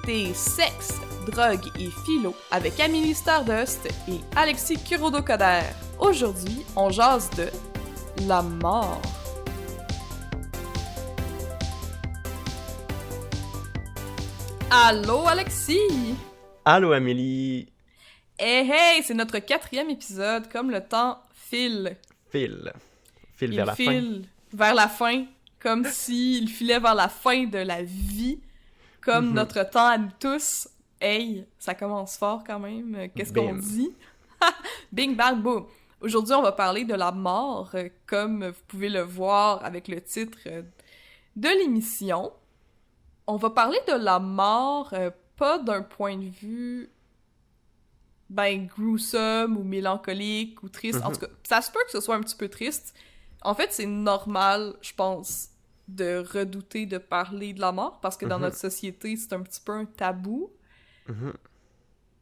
écoutez Sexe, Drogue et Philo avec Amélie Stardust et Alexis Kurodo-Coder. Aujourd'hui, on jase de la mort. Allô Alexis! Allô Amélie! Hey hey, c'est notre 4e épisode, comme le temps file. File Il vers la fin. file vers la fin, comme s'il filait vers la fin de la vie, comme notre temps à nous tous. Hey, ça commence fort quand même, qu'est-ce qu'on Bim. dit? Bing bang boom! Aujourd'hui, on va parler de la mort, comme vous pouvez le voir avec le titre de l'émission. On va parler de la mort, pas d'un point de vue gruesome ou mélancolique ou triste. En tout cas, ça se peut que ce soit un petit peu triste. En fait, c'est normal, je pense, de redouter de parler de la mort parce que dans notre société, c'est un petit peu un tabou.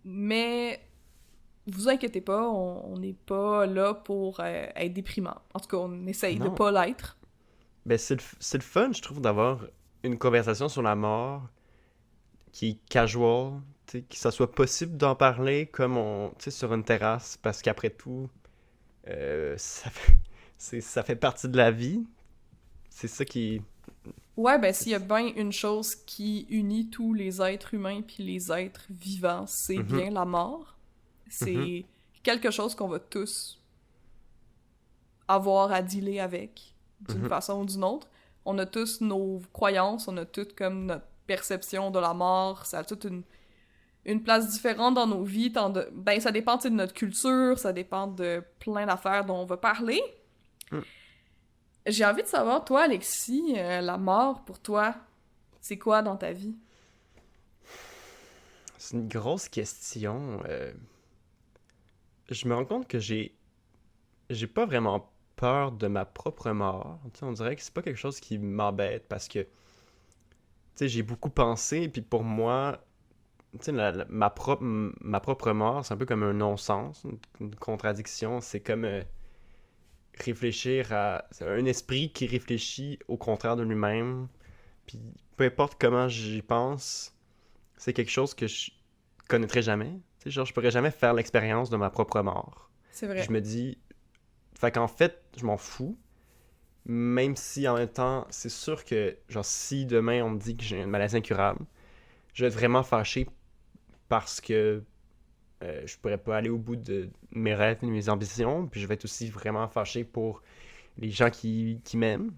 Mais vous inquiétez pas, on n'est pas là pour être déprimant. En tout cas, on essaye de Non. pas l'être. Ben c'est le fun, je trouve, d'avoir une conversation sur la mort qui est casual, tu sais, que ça soit possible d'en parler comme sur une terrasse, parce qu'après tout, ça fait partie de la vie. C'est ça qui... Ouais, ben s'il y a bien une chose qui unit tous les êtres humains puis les êtres vivants, c'est bien la mort. C'est quelque chose qu'on va tous avoir à dealer avec, d'une façon ou d'une autre. On a tous nos croyances, on a toutes comme notre perception de la mort, ça a toute une place différente dans nos vies. Ça dépend de notre culture, ça dépend de plein d'affaires dont on va parler. J'ai envie de savoir, toi, Alexis, la mort, pour toi, c'est quoi dans ta vie? C'est une grosse question. Je me rends compte que j'ai pas vraiment peur de ma propre mort. Tu sais, on dirait que c'est pas quelque chose qui m'embête parce que, tu sais, j'ai beaucoup pensé, puis pour moi, tu sais, ma propre mort, c'est un peu comme un non-sens, une contradiction. C'est comme réfléchir à... C'est un esprit qui réfléchit au contraire de lui-même, puis peu importe comment j'y pense, c'est quelque chose que je connaîtrai jamais. Tu sais, genre, je pourrais jamais faire l'expérience de ma propre mort. C'est vrai. Puis je me dis... Fait qu'en fait, je m'en fous, même si en même temps, c'est sûr que, genre, si demain on me dit que j'ai une maladie incurable, je vais être vraiment fâché parce que je pourrais pas aller au bout de mes rêves et de mes ambitions, puis je vais être aussi vraiment fâché pour les gens qui m'aiment.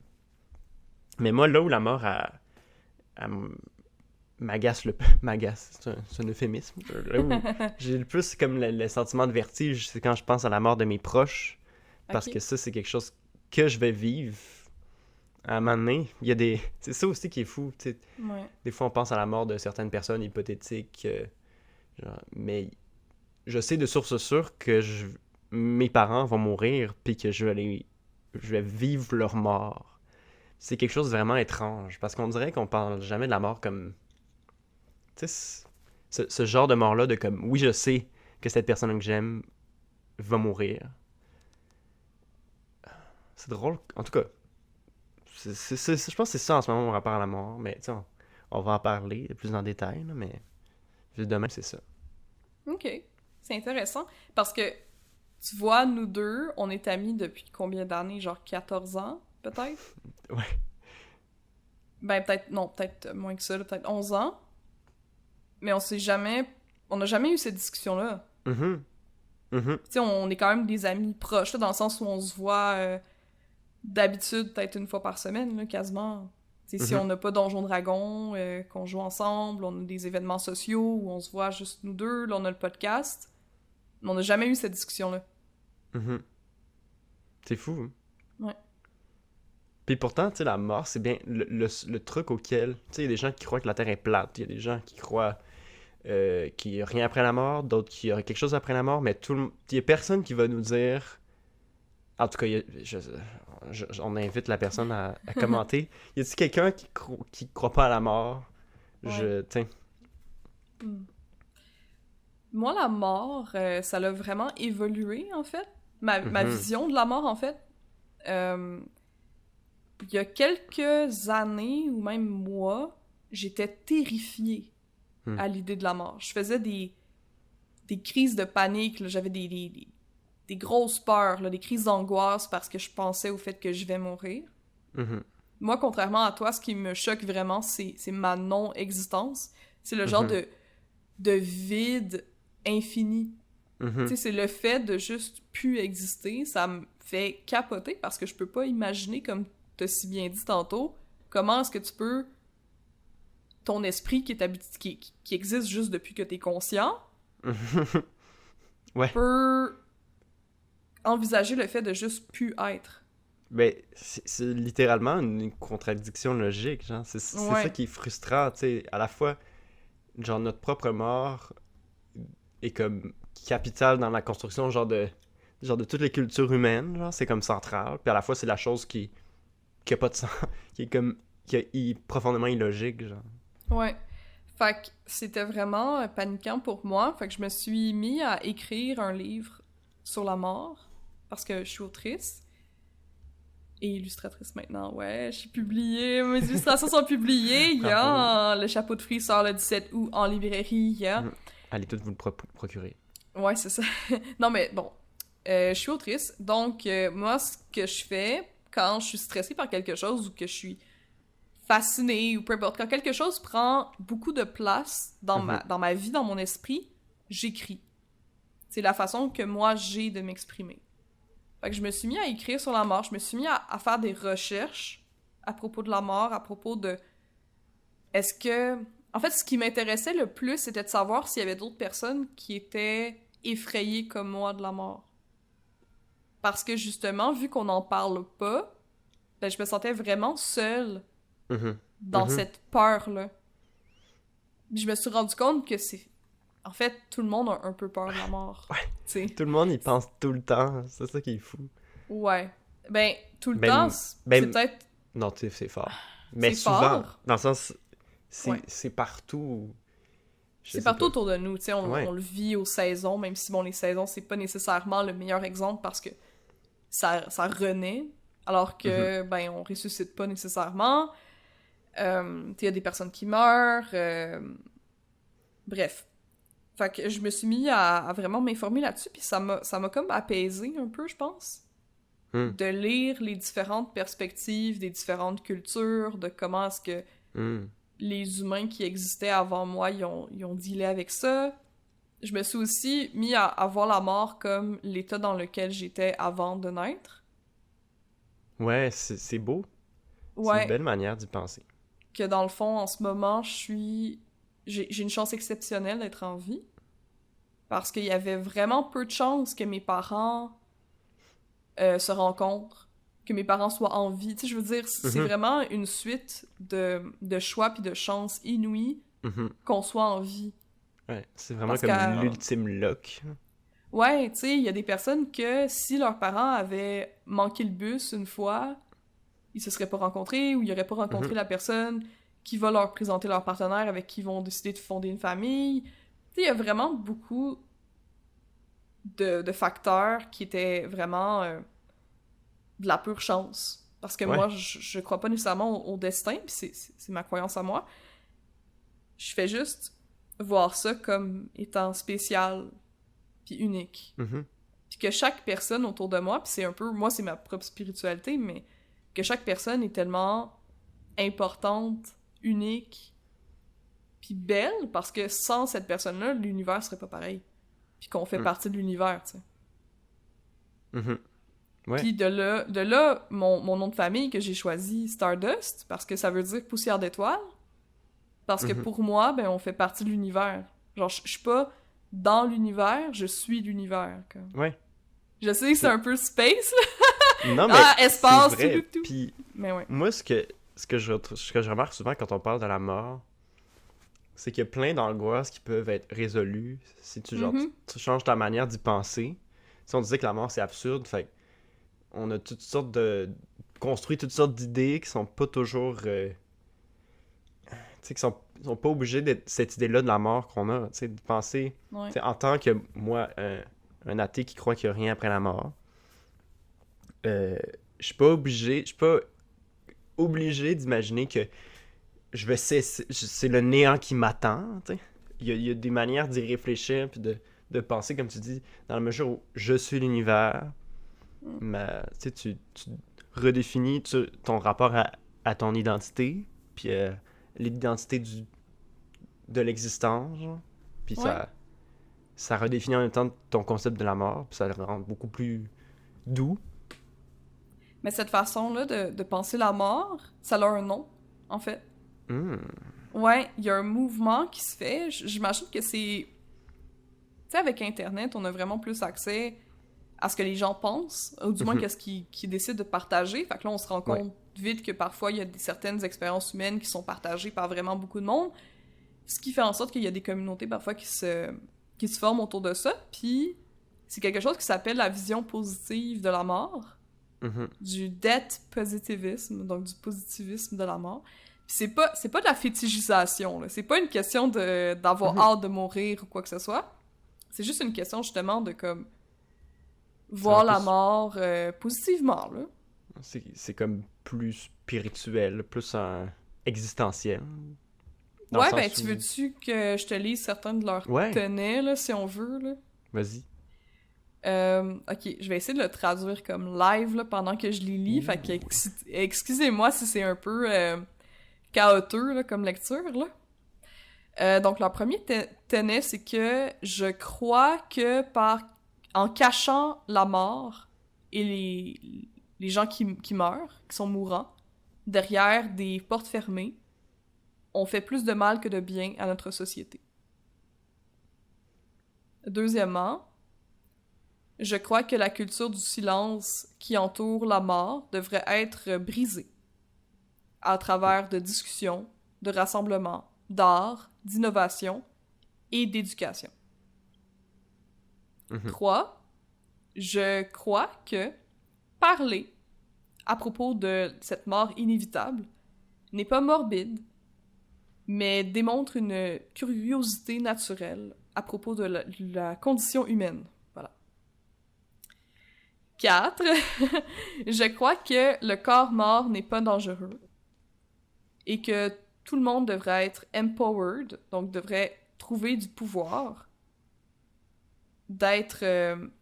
Mais moi, là où la mort m'agace m'agace, c'est un euphémisme. Là où j'ai le plus comme le sentiment de vertige, c'est quand je pense à la mort de mes proches, parce que ça, c'est quelque chose que je vais vivre à un moment donné. Il y a des... C'est ça aussi qui est fou, tu sais. Ouais. Des fois, on pense à la mort de certaines personnes hypothétiques, genre, mais je sais de source sûre que mes parents vont mourir, puis que je vais vivre leur mort. C'est quelque chose de vraiment étrange, parce qu'on dirait qu'on parle jamais de la mort comme... Tu sais, ce genre de mort-là, de comme, oui, je sais que cette personne que j'aime va mourir. C'est drôle, en tout cas. Je pense que c'est ça en ce moment mon rapport à la mort, mais tu sais, on va en parler plus en détail, là, mais juste demain, c'est ça. OK. C'est intéressant. Parce que, tu vois, nous deux, on est amis depuis combien d'années? Genre 14 ans, peut-être? Ouais. Ben, peut-être moins que ça, là, peut-être 11 ans. Mais on n'a jamais eu cette discussion-là. Tu sais, on est quand même des amis proches, là, dans le sens où on se voit d'habitude peut-être une fois par semaine, là, quasiment. Tu sais, si on n'a pas Donjon Dragon, qu'on joue ensemble, on a des événements sociaux où on se voit juste nous deux, là, on a le podcast. Mais on n'a jamais eu cette discussion-là. C'est fou, hein? Ouais. Puis pourtant, tu sais, la mort, c'est bien le truc auquel... Tu sais, il y a des gens qui croient que la Terre est plate, il y a des gens qui croient qu'il n'y a rien après la mort, d'autres qu'il y a quelque chose après la mort, mais il y a personne qui va nous dire... En tout cas, on invite la personne à commenter. Y a-t-il quelqu'un qui croit pas à la mort? Ouais. Tiens. Moi, la mort, ça l'a vraiment évolué, en fait. Ma vision de la mort, en fait. Il y a quelques années, ou même mois, j'étais terrifiée à l'idée de la mort. Je faisais des crises de panique, là. J'avais des grosses peurs, là, des crises d'angoisse parce que je pensais au fait que je vais mourir. Moi, contrairement à toi, ce qui me choque vraiment, c'est ma non-existence. C'est le genre de vide infini. Tu sais, c'est le fait de juste plus exister, ça me fait capoter parce que je peux pas imaginer, comme t'as si bien dit tantôt, comment est-ce que tu peux... Ton esprit qui existe juste depuis que t'es conscient peut envisager le fait de juste plus être. Ben, c'est littéralement une contradiction logique, genre. C'est ça qui est frustrant, tu sais. À la fois, genre, notre propre mort est comme capitale dans la construction, genre de toutes les cultures humaines, genre. C'est comme central. Puis à la fois, c'est la chose qui a pas de sens, qui est profondément illogique, genre. Ouais. Fait que c'était vraiment paniquant pour moi. Fait que je me suis mis à écrire un livre sur la mort parce que je suis autrice et illustratrice maintenant. Ouais, je suis publiée. Mes illustrations sont publiées. Le chapeau de fruits sort le 17 août en librairie. Allez toutes vous le procurer. Ouais, c'est ça. Non, mais bon. Je suis autrice. Donc, moi, ce que je fais quand je suis stressée par quelque chose ou que je suis fascinée ou peu importe, quand quelque chose prend beaucoup de place dans ma vie, dans mon esprit, j'écris. C'est la façon que moi j'ai de m'exprimer. Fait que je me suis mis à écrire sur la mort, je me suis mis à faire des recherches à propos de la mort, à propos de... Est-ce que... En fait, ce qui m'intéressait le plus, c'était de savoir s'il y avait d'autres personnes qui étaient effrayées comme moi de la mort. Parce que justement, vu qu'on n'en parle pas, ben, je me sentais vraiment seule dans cette peur-là. Je me suis rendu compte que c'est... En fait, tout le monde a un peu peur de la mort. Ouais. T'sais. Tout le monde y pense tout le temps. C'est ça qui est fou. Ouais. Ben, tout le temps, c'est peut-être... Non, tu sais, c'est fort. Mais souvent, fort. Dans le sens... C'est partout... C'est partout autour de nous, tu sais, on le vit aux saisons, même si, bon, les saisons, c'est pas nécessairement le meilleur exemple parce que ça renaît, alors que, ben, on ressuscite pas nécessairement. Il y a des personnes qui meurent, bref. Fait que je me suis mis à vraiment m'informer là-dessus, puis ça m'a comme apaisé un peu, je pense. De lire les différentes perspectives des différentes cultures, de comment est-ce que les humains qui existaient avant moi, ils ont dealé avec ça. Je me suis aussi mis à voir la mort comme l'état dans lequel j'étais avant de naître. Ouais, c'est beau. Ouais. C'est une belle manière d'y penser. Que dans le fond, en ce moment, j'ai une chance exceptionnelle d'être en vie. Parce qu'il y avait vraiment peu de chances que mes parents se rencontrent, que mes parents soient en vie. Tu sais, je veux dire, c'est vraiment une suite de choix puis de chances inouïes qu'on soit en vie. Ouais, c'est vraiment comme l'ultime luck. Ouais, tu sais, il y a des personnes que si leurs parents avaient manqué le bus une fois, ils se seraient pas rencontrés ou ils auraient pas rencontré la personne qui va leur présenter leur partenaire avec qui ils vont décider de fonder une famille. Tu sais, il y a vraiment beaucoup de facteurs qui étaient vraiment de la pure chance. Parce que moi, je crois pas nécessairement au destin, puis c'est ma croyance à moi. Je fais juste voir ça comme étant spécial puis unique. Puis que chaque personne autour de moi, puis c'est un peu... Moi, c'est ma propre spiritualité, mais que chaque personne est tellement importante, unique, puis belle, parce que sans cette personne-là, l'univers serait pas pareil. Puis qu'on fait partie de l'univers, tu sais. Ouais. Puis de là, mon nom de famille que j'ai choisi, Stardust, parce que ça veut dire poussière d'étoiles. Parce que pour moi, ben, on fait partie de l'univers. Genre, je suis pas dans l'univers, je suis l'univers. Comme. Ouais. Je sais que c'est un peu space, là. Non, mais espace, c'est vrai. tout. Puis mais ouais. moi, ce que je remarque souvent quand on parle de la mort, c'est qu'il y a plein d'angoisses qui peuvent être résolues si tu, genre, tu changes ta manière d'y penser. Si on disait que la mort, c'est absurde, fait on a toutes sortes construit toutes sortes d'idées qui sont pas toujours... tu sais, qui sont pas obligés d'être cette idée-là de la mort qu'on a, tu sais, de penser... Ouais. En tant que, moi, un athée qui croit qu'il n'y a rien après la mort, je suis pas obligé d'imaginer que je vais cesser, c'est le néant qui m'attend, tu sais. il y a des manières d'y réfléchir puis de penser, comme tu dis, dans la mesure où je suis l'univers, mais tu redéfinis ton rapport à ton identité, puis l'identité de l'existence, genre. Puis ça redéfinit en même temps ton concept de la mort, puis ça le rend beaucoup plus doux. Mais cette façon-là de penser la mort, ça a un nom, en fait. Ouais, il y a un mouvement qui se fait. J'imagine que c'est... Tu sais, avec Internet, on a vraiment plus accès à ce que les gens pensent, ou du moins qu'à ce qu'ils décident de partager. Fait que là, on se rend compte vite que parfois, il y a certaines expériences humaines qui sont partagées par vraiment beaucoup de monde, ce qui fait en sorte qu'il y a des communautés parfois qui se forment autour de ça. Puis, c'est quelque chose qui s'appelle la vision positive de la mort. Du death positivisme, donc du positivisme de la mort. Puis c'est pas de la fétichisation, là. C'est pas une question d'avoir hâte de mourir ou quoi que ce soit. C'est juste une question, justement, de comme voir la mort positivement, là. C'est comme plus spirituel, plus existentiel. Ouais, ben tu veux-tu que je te lise certains de leurs tenets, là, si on veut, là? Vas-y. Ok, je vais essayer de le traduire comme live là, pendant que je les lis. Fait que excusez-moi si c'est un peu chaotique là, comme lecture. Là. Donc, leur premier tenet, c'est que je crois que en cachant la mort et les gens qui meurent, qui sont mourants, derrière des portes fermées, on fait plus de mal que de bien à notre société. Deuxièmement, je crois que la culture du silence qui entoure la mort devrait être brisée à travers de discussions, de rassemblements, d'art, d'innovation et d'éducation. 3. Je crois que parler à propos de cette mort inévitable n'est pas morbide, mais démontre une curiosité naturelle à propos de la condition humaine. 4. Je crois que le corps mort n'est pas dangereux et que tout le monde devrait être empowered, donc devrait trouver du pouvoir, d'être,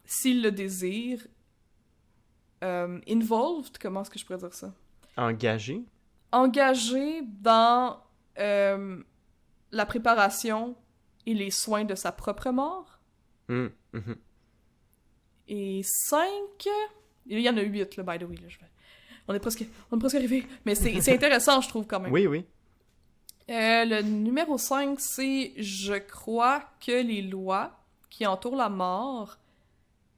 s'il le désire, involved, comment est-ce que je pourrais dire ça? Engagé dans la préparation et les soins de sa propre mort. Et 5... Il y en a 8, là, by the way. Là, on est presque arrivé. Mais c'est intéressant, je trouve, quand même. Oui. Le numéro 5, c'est « Je crois que les lois qui entourent la mort,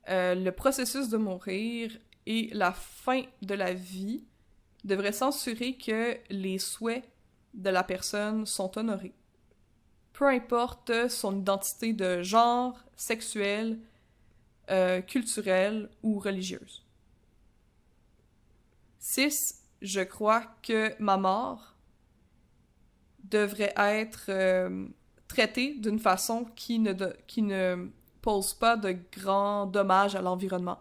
le processus de mourir et la fin de la vie devraient s'assurer que les souhaits de la personne sont honorés. Peu importe son identité de genre, sexuelle, culturelle ou religieuse. 6. Je crois que ma mort devrait être traitée d'une façon qui ne pose pas de grands dommages à l'environnement.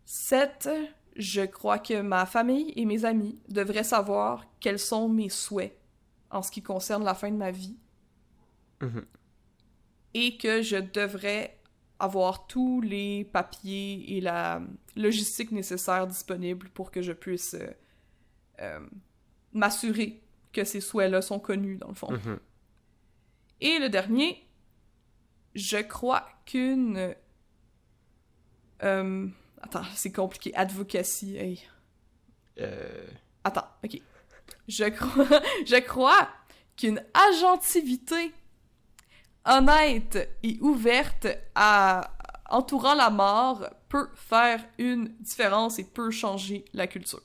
7. Je crois que ma famille et mes amis devraient savoir quels sont mes souhaits en ce qui concerne la fin de ma vie. Et que je devrais avoir tous les papiers et la logistique nécessaire disponible pour que je puisse m'assurer que ces souhaits-là sont connus, dans le fond. Et le dernier, je crois qu'une... attends, c'est compliqué. Advocacy, hey. Attends, ok. Je crois qu'une agentivité honnête et ouverte entourant la mort peut faire une différence et peut changer la culture.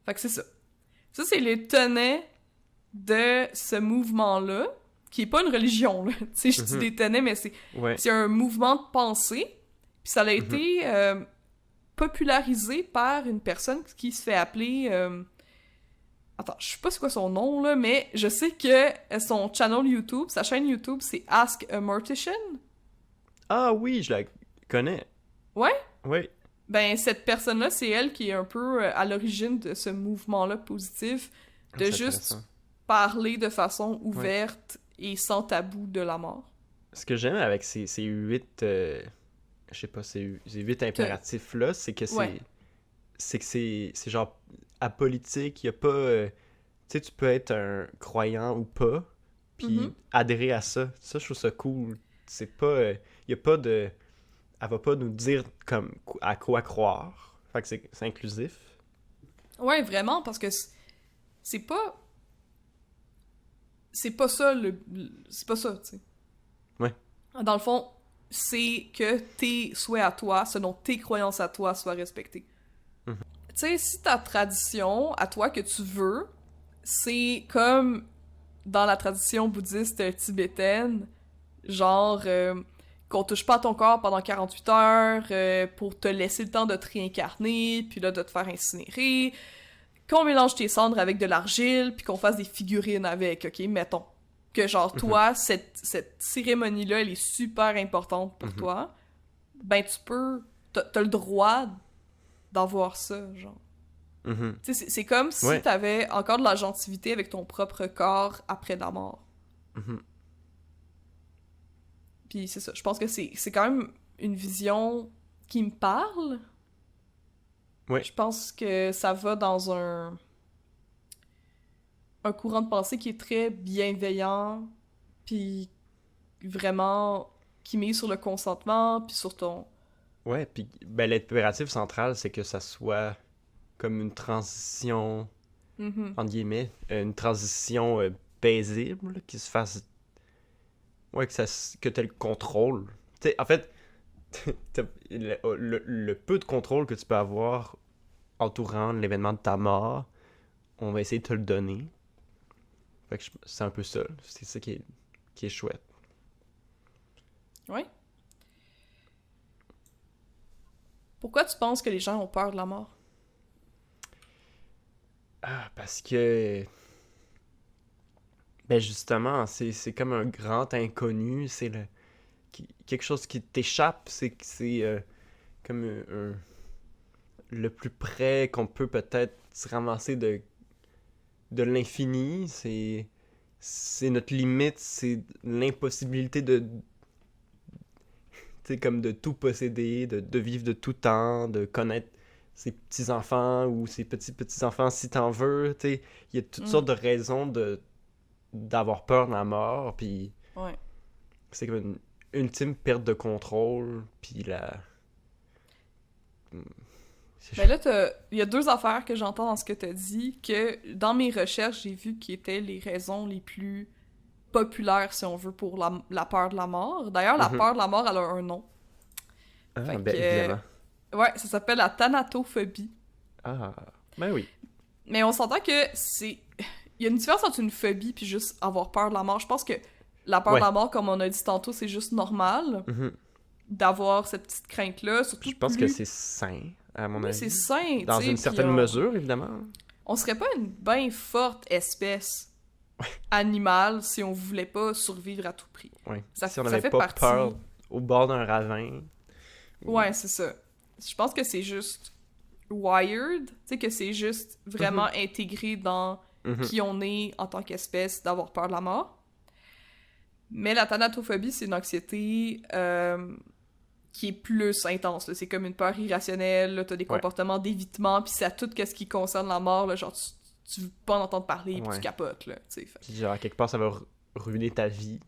Fait que c'est ça. Ça, c'est les tenets de ce mouvement-là, qui est pas une religion, là. Tu sais, je dis des tenets, mais c'est un mouvement de pensée. Puis ça a été popularisé par une personne qui se fait appeler... Attends, je sais pas c'est quoi son nom, là, mais je sais que son channel YouTube, sa chaîne YouTube, c'est Ask a Mortician. Ah oui, je la connais. Ouais? Oui. Ben, cette personne-là, c'est elle qui est un peu à l'origine de ce mouvement-là positif, de juste parler de façon ouverte et sans tabou de la mort. Ce que j'aime avec ces 8... je sais pas, ces 8 impératifs-là, c'est que c'est genre apolitique, il y a pas... tu sais, tu peux être un croyant ou pas, puis adhérer à ça. Ça, je trouve ça cool. C'est pas... il y a pas de... Elle va pas nous dire comme à quoi croire. Fait que c'est inclusif. Ouais, vraiment, parce que c'est pas... C'est pas ça, c'est pas ça, tu sais. Ouais. Dans le fond, c'est que tes souhaits à toi, selon tes croyances à toi, soient respectés. Tu sais, si ta tradition, à toi, que tu veux, c'est comme dans la tradition bouddhiste tibétaine, genre qu'on touche pas à ton corps pendant 48 heures pour te laisser le temps de te réincarner, puis là, de te faire incinérer, qu'on mélange tes cendres avec de l'argile, puis qu'on fasse des figurines avec, ok, mettons. Que genre, toi, cette cérémonie-là, elle est super importante pour toi, ben tu peux... T'as le droit d'avoir ça, genre. Tu sais, c'est comme si t'avais encore de la gentilité avec ton propre corps après la mort. Puis c'est ça, je pense que c'est quand même une vision qui me parle. Ouais. Je pense que ça va dans un courant de pensée qui est très bienveillant, puis vraiment qui mise sur le consentement, puis sur ton... Ouais, puis ben, l'impératif central, c'est que ça soit comme une transition, entre guillemets, une transition paisible, là, qui se fasse... Ouais, que t'aies le contrôle. Tu sais, en fait, le peu de contrôle que tu peux avoir entourant l'événement de ta mort, on va essayer de te le donner. Fait que c'est un peu ça. C'est ça qui est chouette. Oui. Pourquoi tu penses que les gens ont peur de la mort? Ah, parce que... Ben justement, c'est comme un grand inconnu, c'est quelque chose qui t'échappe, c'est comme le plus près qu'on peut peut-être se ramasser de l'infini, c'est notre limite, c'est l'impossibilité de tu sais, comme de tout posséder, de vivre de tout temps, de connaître ses petits-enfants ou ses petits-petits-enfants si t'en veux, tu sais, il y a toutes sortes de raisons d'avoir peur de la mort, puis c'est comme une ultime perte de contrôle, puis Ben là, il y a deux affaires que j'entends dans ce que t'as dit, que dans mes recherches, j'ai vu qui étaient les raisons les plus populaires, si on veut, pour la peur de la mort. D'ailleurs, la peur de la mort, elle a un nom. Ah, ben évidemment. Ouais, ça s'appelle la thanatophobie. Ah, ben oui. Mais on s'entend que c'est... Il y a une différence entre une phobie puis juste avoir peur de la mort. Je pense que la peur de la mort, comme on a dit tantôt, c'est juste normal d'avoir cette petite crainte-là. Surtout je pense que c'est sain, à mon avis. C'est sain, dans une certaine mesure, évidemment. On serait pas une bien forte espèce animale si on voulait pas survivre à tout prix. Ouais. Ça, si on ça n'avait fait pas partie... peur au bord d'un ravin. Ouais, c'est ça. Je pense que c'est juste wired, tu sais, que c'est juste vraiment intégré dans qui on est en tant qu'espèce, d'avoir peur de la mort. Mais la thanatophobie, c'est une anxiété qui est plus intense. Là. C'est comme une peur irrationnelle, t'as des comportements d'évitement, puis c'est à tout ce qui concerne la mort, là, genre tu veux pas en entendre parler, puis tu capotes, là, tu sais. Puis genre, quelque part, ça va ruiner ta vie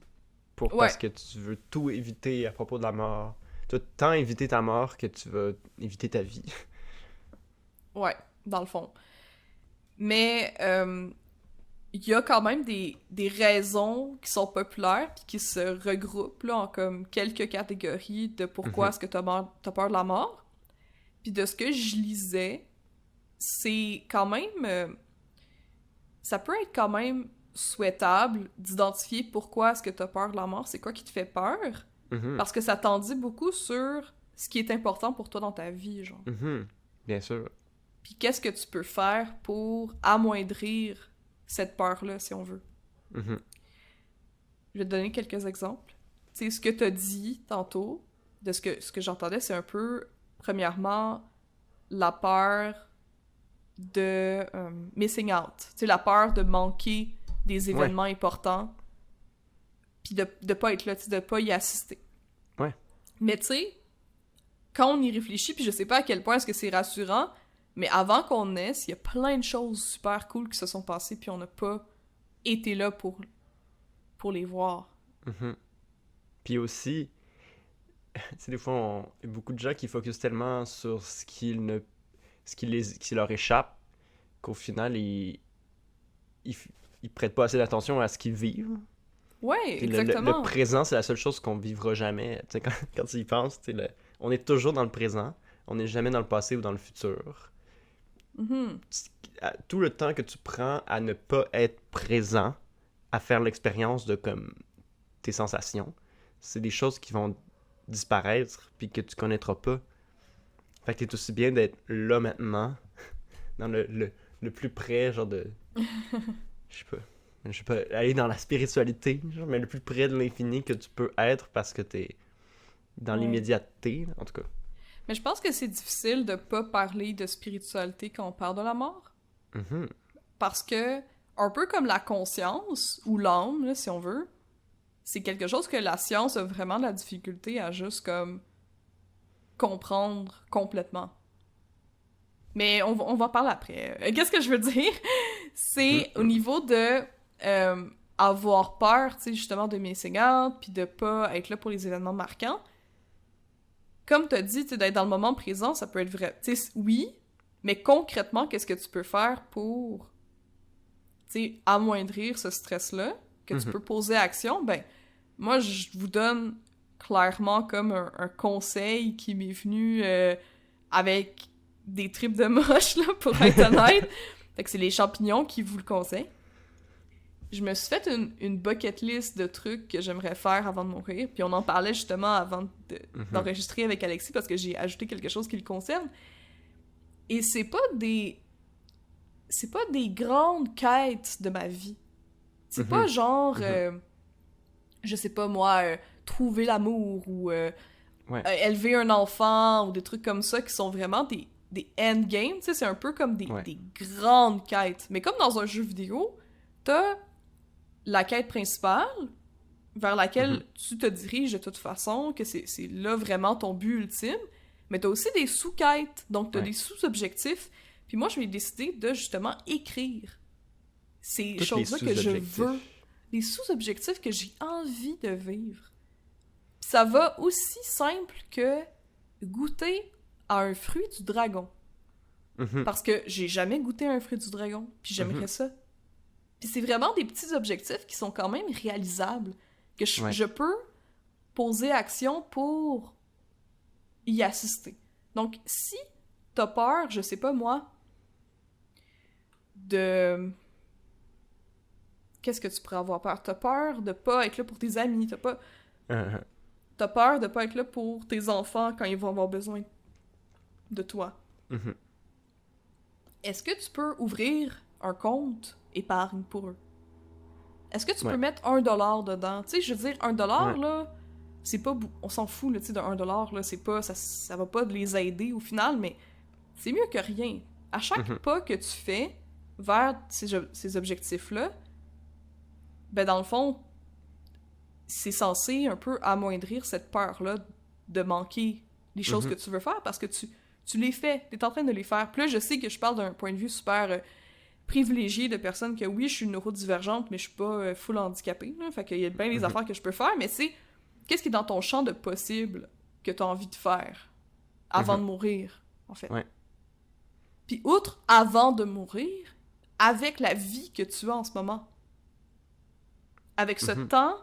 parce que tu veux tout éviter à propos de la mort. Tu vas tant éviter ta mort que tu vas éviter ta vie. Ouais, dans le fond. Mais il y a quand même des raisons qui sont populaires puis qui se regroupent là, en comme quelques catégories de pourquoi est-ce que t'as peur de la mort. Puis de ce que je lisais, c'est quand même... ça peut être quand même souhaitable d'identifier pourquoi est-ce que t'as peur de la mort, c'est quoi qui te fait peur, parce que ça t'en dit beaucoup sur ce qui est important pour toi dans ta vie, genre. Bien sûr. Puis qu'est-ce que tu peux faire pour amoindrir cette peur-là, si on veut. Je vais te donner quelques exemples. Tu sais, ce que t'as dit tantôt, de ce que j'entendais, c'est un peu, premièrement, la peur de missing out. Tu sais, la peur de manquer des événements importants, puis de pas être là, de pas y assister. Ouais. Mais tu sais, quand on y réfléchit, puis je sais pas à quel point est-ce que c'est rassurant, mais avant qu'on naisse, il y a plein de choses super cool qui se sont passées, puis on n'a pas été là pour les voir. Mhm. Puis aussi, c'est des fois, il y a beaucoup de gens qui focusent tellement sur ce qui leur échappe qu'au final, ils prêtent pas assez d'attention à ce qu'ils vivent. Ouais, Puis exactement. le présent, c'est la seule chose qu'on vivra jamais. Tu sais, quand tu y penses, tu sais, on est toujours dans le présent, on n'est jamais dans le passé ou dans le futur. Mhm. Tout le temps que tu prends à ne pas être présent, à faire l'expérience de comme tes sensations, c'est des choses qui vont disparaître puis que tu connaîtras pas. Fait que t'es aussi bien d'être là maintenant, dans le plus près, genre de... je sais pas, aller dans la spiritualité, genre, mais le plus près de l'infini que tu peux être parce que t'es dans l'immédiateté, en tout cas. Mais je pense que c'est difficile de pas parler de spiritualité quand on parle de la mort. Mm-hmm. Parce que, un peu comme la conscience, ou l'âme, là, si on veut, c'est quelque chose que la science a vraiment de la difficulté à juste comme comprendre complètement. Mais on va en parler après. Qu'est-ce que je veux dire? C'est au niveau de avoir peur, tu sais, justement, de missing out, puis de pas être là pour les événements marquants. Comme t'as dit, tu sais, d'être dans le moment présent, ça peut être vrai. Tu sais, oui, mais concrètement, qu'est-ce que tu peux faire pour, tu sais, amoindrir ce stress-là, que tu peux poser à action? Ben, moi, je vous donne clairement comme un conseil qui m'est venu avec des tripes de moche, là, pour être honnête. Fait que c'est les champignons qui vous le conseillent. Je me suis fait une bucket list de trucs que j'aimerais faire avant de mourir, puis on en parlait justement avant d'enregistrer avec Alexis, parce que j'ai ajouté quelque chose qui le concerne. Et c'est pas des grandes quêtes de ma vie. C'est pas genre, je sais pas moi, trouver l'amour, ou élever un enfant, ou des trucs comme ça qui sont vraiment des endgames, tu sais, c'est un peu comme des grandes quêtes. Mais comme dans un jeu vidéo, t'as la quête principale, vers laquelle tu te diriges de toute façon, que c'est là vraiment ton but ultime, mais t'as aussi des sous-quêtes, donc t'as des sous-objectifs, puis moi je vais décider de justement écrire ces choses-là que je veux, les sous-objectifs que j'ai envie de vivre. Puis ça va aussi simple que goûter à un fruit du dragon. Parce que j'ai jamais goûté à un fruit du dragon, puis j'aimerais ça. Puis c'est vraiment des petits objectifs qui sont quand même réalisables, que je peux poser action pour y assister. Donc, si t'as peur, je sais pas moi, de... Qu'est-ce que tu pourrais avoir peur? T'as peur de pas être là pour tes amis, t'as peur de pas être là pour tes enfants quand ils vont avoir besoin de toi. Est-ce que tu peux ouvrir un compte épargne pour eux? Est-ce que tu peux mettre 1$ dedans? Tu sais, je veux dire, 1$, là, c'est pas... On s'en fout, là, tu sais, de 1$, là, c'est pas... Ça va pas de les aider au final, mais c'est mieux que rien. À chaque pas que tu fais vers ces objectifs-là, ben, dans le fond, c'est censé un peu amoindrir cette peur-là de manquer les choses que tu veux faire, parce que tu les fais, t'es en train de les faire. Puis là, je sais que je parle d'un point de vue super... privilégié de personnes que, oui, je suis neurodivergente, mais je suis pas full handicapée, là, fait qu'il y a bien des affaires que je peux faire, mais c'est qu'est-ce qui est dans ton champ de possible que t'as envie de faire avant de mourir, en fait. Puis outre avant de mourir, avec la vie que tu as en ce moment. Avec ce temps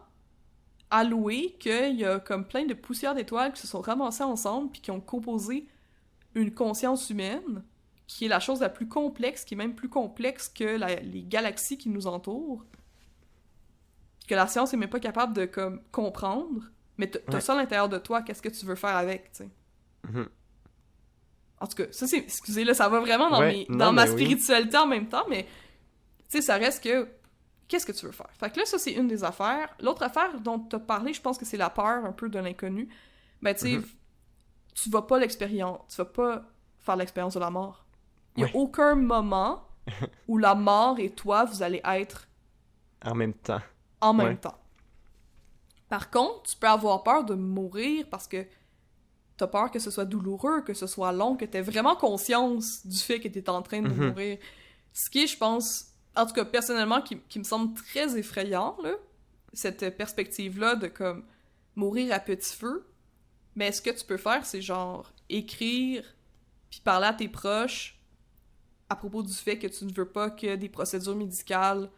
alloué qu'il y a comme plein de poussières d'étoiles qui se sont ramassées ensemble puis qui ont composé une conscience humaine qui est la chose la plus complexe, qui est même plus complexe que les galaxies qui nous entourent, que la science est même pas capable de comme comprendre, mais t'as ça à l'intérieur de toi, qu'est-ce que tu veux faire avec, tu sais. En tout cas, ça c'est... Excusez, là, ça va vraiment dans ma spiritualité en même temps, mais, tu sais, ça reste que... Qu'est-ce que tu veux faire? Fait que là, ça, c'est une des affaires. L'autre affaire dont t'as parlé, je pense que c'est la peur un peu de l'inconnu. Ben, tu sais, tu vas pas faire l'expérience de la mort. Il y a aucun moment où la mort et toi, vous allez être En même temps. En même temps. Par contre, tu peux avoir peur de mourir parce que t'as peur que ce soit douloureux, que ce soit long, que t'aies vraiment conscience du fait que t'es en train de mourir. Ce qui est, je pense, en tout cas personnellement, qui me semble très effrayant, là, cette perspective-là de comme mourir à petit feu. Mais ce que tu peux faire, c'est genre écrire puis parler à tes proches à propos du fait que tu ne veux pas que des procédures médicales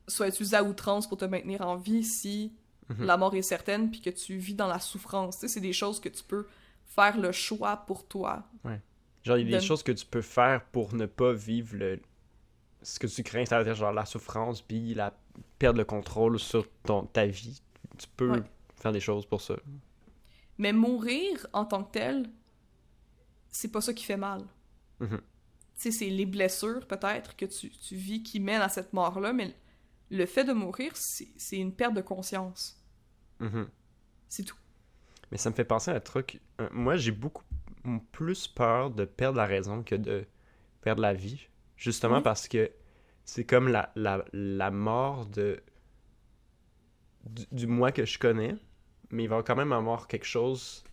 soient utilisées à outrance pour te maintenir en vie si la mort est certaine puis que tu vis dans la souffrance. Tu sais, c'est des choses que tu peux faire le choix pour toi. Ouais. Genre, il y a des choses que tu peux faire pour ne pas vivre ce que tu crains, c'est-à-dire genre la souffrance puis la perdre le contrôle sur ta vie. Tu peux faire des choses pour ça. Mais mourir en tant que tel, c'est pas ça qui fait mal. Tu sais, c'est les blessures, peut-être, que tu vis qui mènent à cette mort-là, mais le fait de mourir, c'est une perte de conscience. C'est tout. Mais ça me fait penser à un truc. Moi, j'ai beaucoup plus peur de perdre la raison que de perdre la vie. Justement parce que c'est comme la mort du moi que je connais, mais il va quand même avoir quelque chose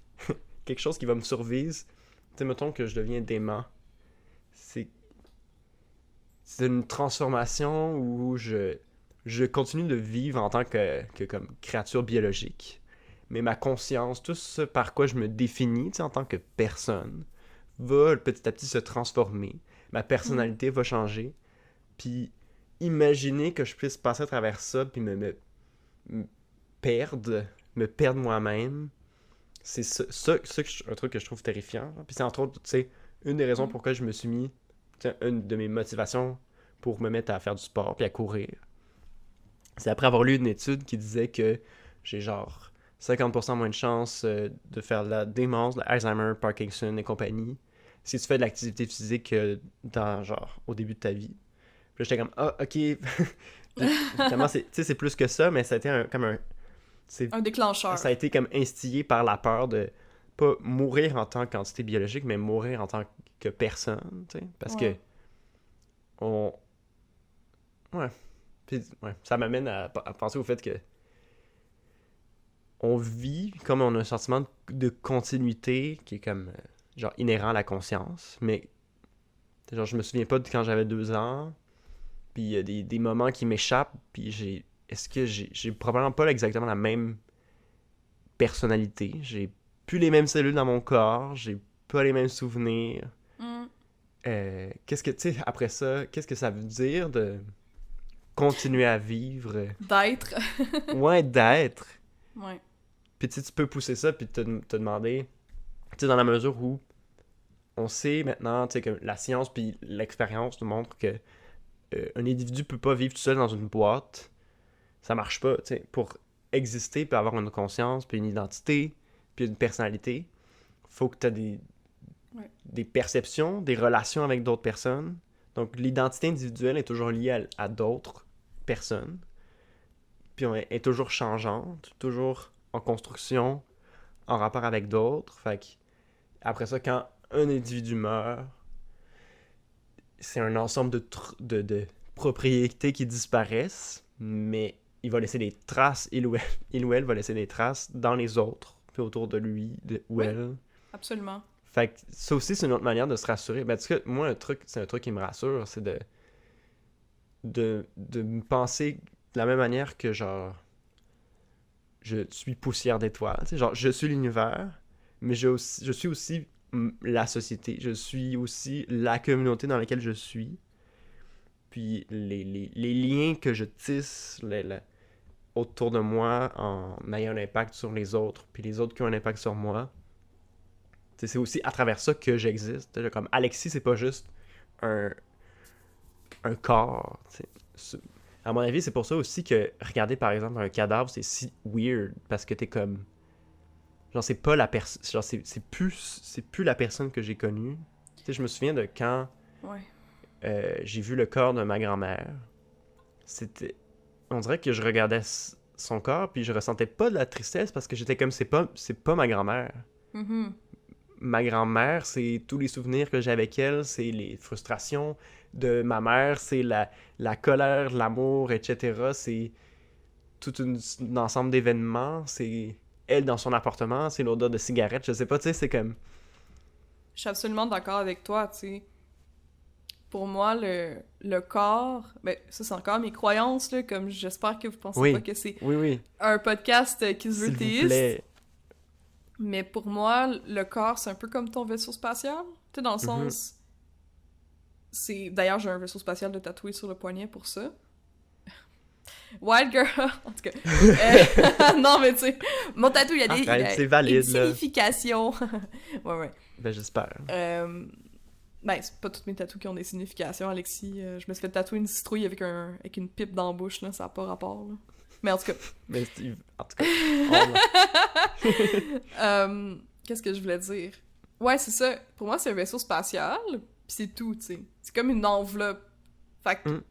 quelque chose qui va me survivre. Tu sais, mettons que je deviens dément. C'est une transformation où je continue de vivre en tant que comme créature biologique. Mais ma conscience, tout ce par quoi je me définis, tu sais, en tant que personne, va petit à petit se transformer. Ma personnalité va changer. Puis imaginer que je puisse passer à travers ça puis me perdre moi-même, c'est ça un truc que je trouve terrifiant. Puis c'est entre autres, tu sais, une des raisons pourquoi je me suis mis, une de mes motivations pour me mettre à faire du sport puis à courir. C'est après avoir lu une étude qui disait que j'ai genre 50% moins de chances de faire de la démence, de Alzheimer, Parkinson et compagnie si tu fais de l'activité physique au début de ta vie. Puis j'étais comme, ok. Finalement, c'est plus que ça, mais ça a été un déclencheur. Ça a été comme instillé par la peur de pas mourir en tant qu'entité biologique, mais mourir en tant que personne, tu sais. Parce que Puis, ça m'amène à penser au fait que on vit comme on a un sentiment de continuité qui est comme genre inhérent à la conscience, mais genre je me souviens pas de quand j'avais 2 ans, puis il y a des moments qui m'échappent, puis j'ai probablement pas exactement la même personnalité, j'ai plus les mêmes cellules dans mon corps, j'ai pas les mêmes souvenirs. Qu'est-ce que, tu sais, après ça, qu'est-ce que ça veut dire de continuer à vivre? D'être. D'être. Ouais. Puis tu peux pousser ça, puis te demander, tu sais, dans la mesure où on sait maintenant, tu sais, que la science puis l'expérience nous montrent que un individu peut pas vivre tout seul dans une boîte. Ça marche pas, tu sais. Pour exister, puis avoir une conscience, puis une identité, puis une personnalité, faut que tu aies des perceptions, des relations avec d'autres personnes. Donc, l'identité individuelle est toujours liée à d'autres personnes. Puis, elle est toujours changeante, toujours en construction, en rapport avec d'autres. Fait que, après ça, quand un individu meurt, c'est un ensemble de propriétés qui disparaissent, mais il va laisser des traces, il ou elle va laisser des traces dans les autres, puis autour de lui ou elle. Absolument. Fait que ça aussi, c'est une autre manière de se rassurer. Ben, en tout cas, moi, c'est un truc qui me rassure, c'est de me penser de la même manière que, genre, je suis poussière d'étoiles. Tu sais, genre, je suis l'univers, mais je suis aussi la société. Je suis aussi la communauté dans laquelle je suis. Puis les liens que je tisse autour de moi en ayant un impact sur les autres, puis les autres qui ont un impact sur moi. C'est aussi à travers ça que j'existe. Comme Alexis, c'est pas juste un corps. À mon avis, c'est pour ça aussi que regarder par exemple un cadavre, c'est si weird. Parce que t'es comme. Genre, c'est pas la personne. Genre, c'est plus la personne que j'ai connue. Tu sais, je me souviens de quand j'ai vu le corps de ma grand-mère. C'était. On dirait que je regardais son corps, puis je ressentais pas de la tristesse parce que j'étais comme, c'est pas ma grand-mère. Mm-hmm. Ma grand-mère, c'est tous les souvenirs que j'ai avec elle, c'est les frustrations, de ma mère, c'est la colère, l'amour, etc. C'est tout un ensemble d'événements. C'est elle dans son appartement, c'est l'odeur de cigarette, je sais pas, tu sais, c'est comme... Je suis absolument d'accord avec toi, tu sais. Pour moi, le corps, ben ça c'est encore mes croyances, là, comme j'espère que vous pensez pas que c'est oui, un podcast qui se veut s'il vous théiste. plaît. Mais pour moi, le corps, c'est un peu comme ton vaisseau spatial. Tu sais, dans le sens... c'est D'ailleurs, j'ai un vaisseau spatial de tatoué sur le poignet pour ça. Wild Girl, en tout cas. Non, mais tu sais, mon tatou, il y a c'est valide, une signification. Ouais. Ben, j'espère. Ben, c'est pas toutes mes tatous qui ont des significations, Alexis. Je me suis fait tatouer une citrouille avec une pipe dans la bouche, là, ça n'a pas rapport, là. Mais en tout cas... Mais en tout cas... Qu'est-ce que je voulais dire? Ouais, c'est ça. Pour moi, c'est un vaisseau spatial, pis c'est tout, tu sais. C'est comme une enveloppe. Fait que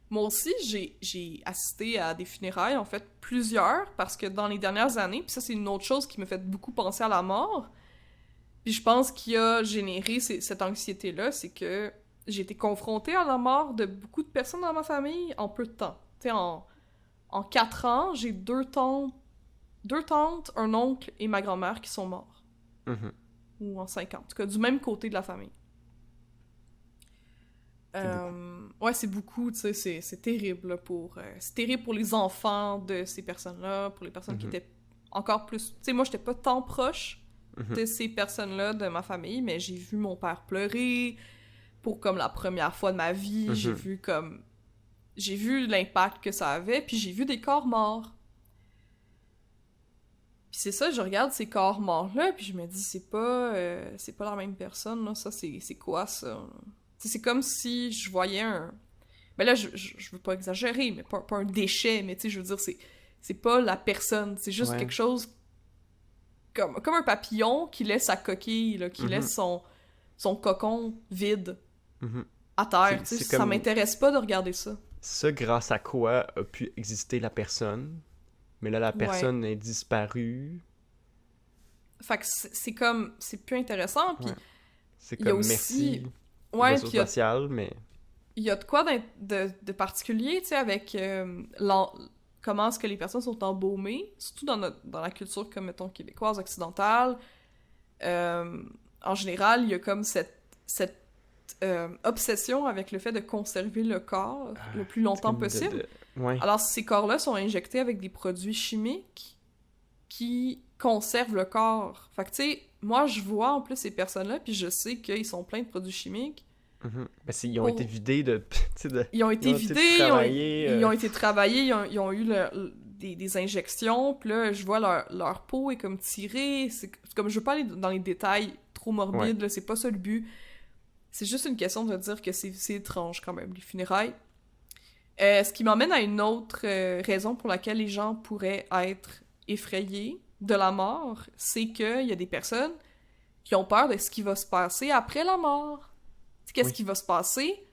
moi aussi, j'ai assisté à des funérailles, en fait, plusieurs, parce que dans les dernières années, puis ça, c'est une autre chose qui me fait beaucoup penser à la mort, puis je pense qu'il a généré cette anxiété-là, c'est que j'ai été confrontée à la mort de beaucoup de personnes dans ma famille en peu de temps. Tu sais, en 4 ans, j'ai 2 tantes, un oncle et ma grand-mère qui sont morts. Ou en 5 ans. En tout cas, du même côté de la famille. Ouais, c'est beaucoup, tu sais, c'est terrible là, c'est terrible pour les enfants de ces personnes-là, pour les personnes qui étaient encore plus... Tu sais, moi, j'étais pas tant proche de ces personnes-là de ma famille, mais j'ai vu mon père pleurer pour comme la première fois de ma vie, j'ai vu l'impact que ça avait, puis j'ai vu des corps morts. Puis c'est ça, je regarde ces corps morts-là, puis je me dis, c'est pas la même personne, là, ça, c'est quoi, ça? T'sais, c'est comme si je voyais un... Ben là, je veux pas exagérer, mais pas un déchet, mais tu sais, je veux dire, c'est pas la personne, c'est juste quelque chose comme un papillon qui laisse sa coquille, là, qui laisse son cocon vide à terre, tu sais, ça comme... m'intéresse pas de regarder ça. Ça, grâce à quoi a pu exister la personne, mais là, la personne est disparue. Fait que c'est comme... C'est plus intéressant, puis... C'est comme, merci, vaisseau spatial, mais... Il y a de quoi de particulier, tu sais, avec comment est-ce que les personnes sont embaumées, surtout dans la culture, comme, mettons, québécoise, occidentale. En général, il y a comme cette obsession avec le fait de conserver le corps le plus longtemps possible. Alors, ces corps-là sont injectés avec des produits chimiques qui conservent le corps. Fait que, tu sais, moi, je vois en plus ces personnes-là, puis je sais qu'ils sont pleins de produits chimiques. Ben, ils ont été vidés de... Ils ont été vidés, ils ont été travaillés, ils ont eu des injections, puis là, je vois leur peau est comme tirée, c'est comme, je veux pas aller dans les détails trop morbides, là, c'est pas ça le but. C'est juste une question de dire que c'est étrange quand même, les funérailles. Ce qui m'emmène à une autre raison pour laquelle les gens pourraient être effrayés de la mort, c'est qu'il y a des personnes qui ont peur de ce qui va se passer après la mort. Qu'est-ce qui va se passer?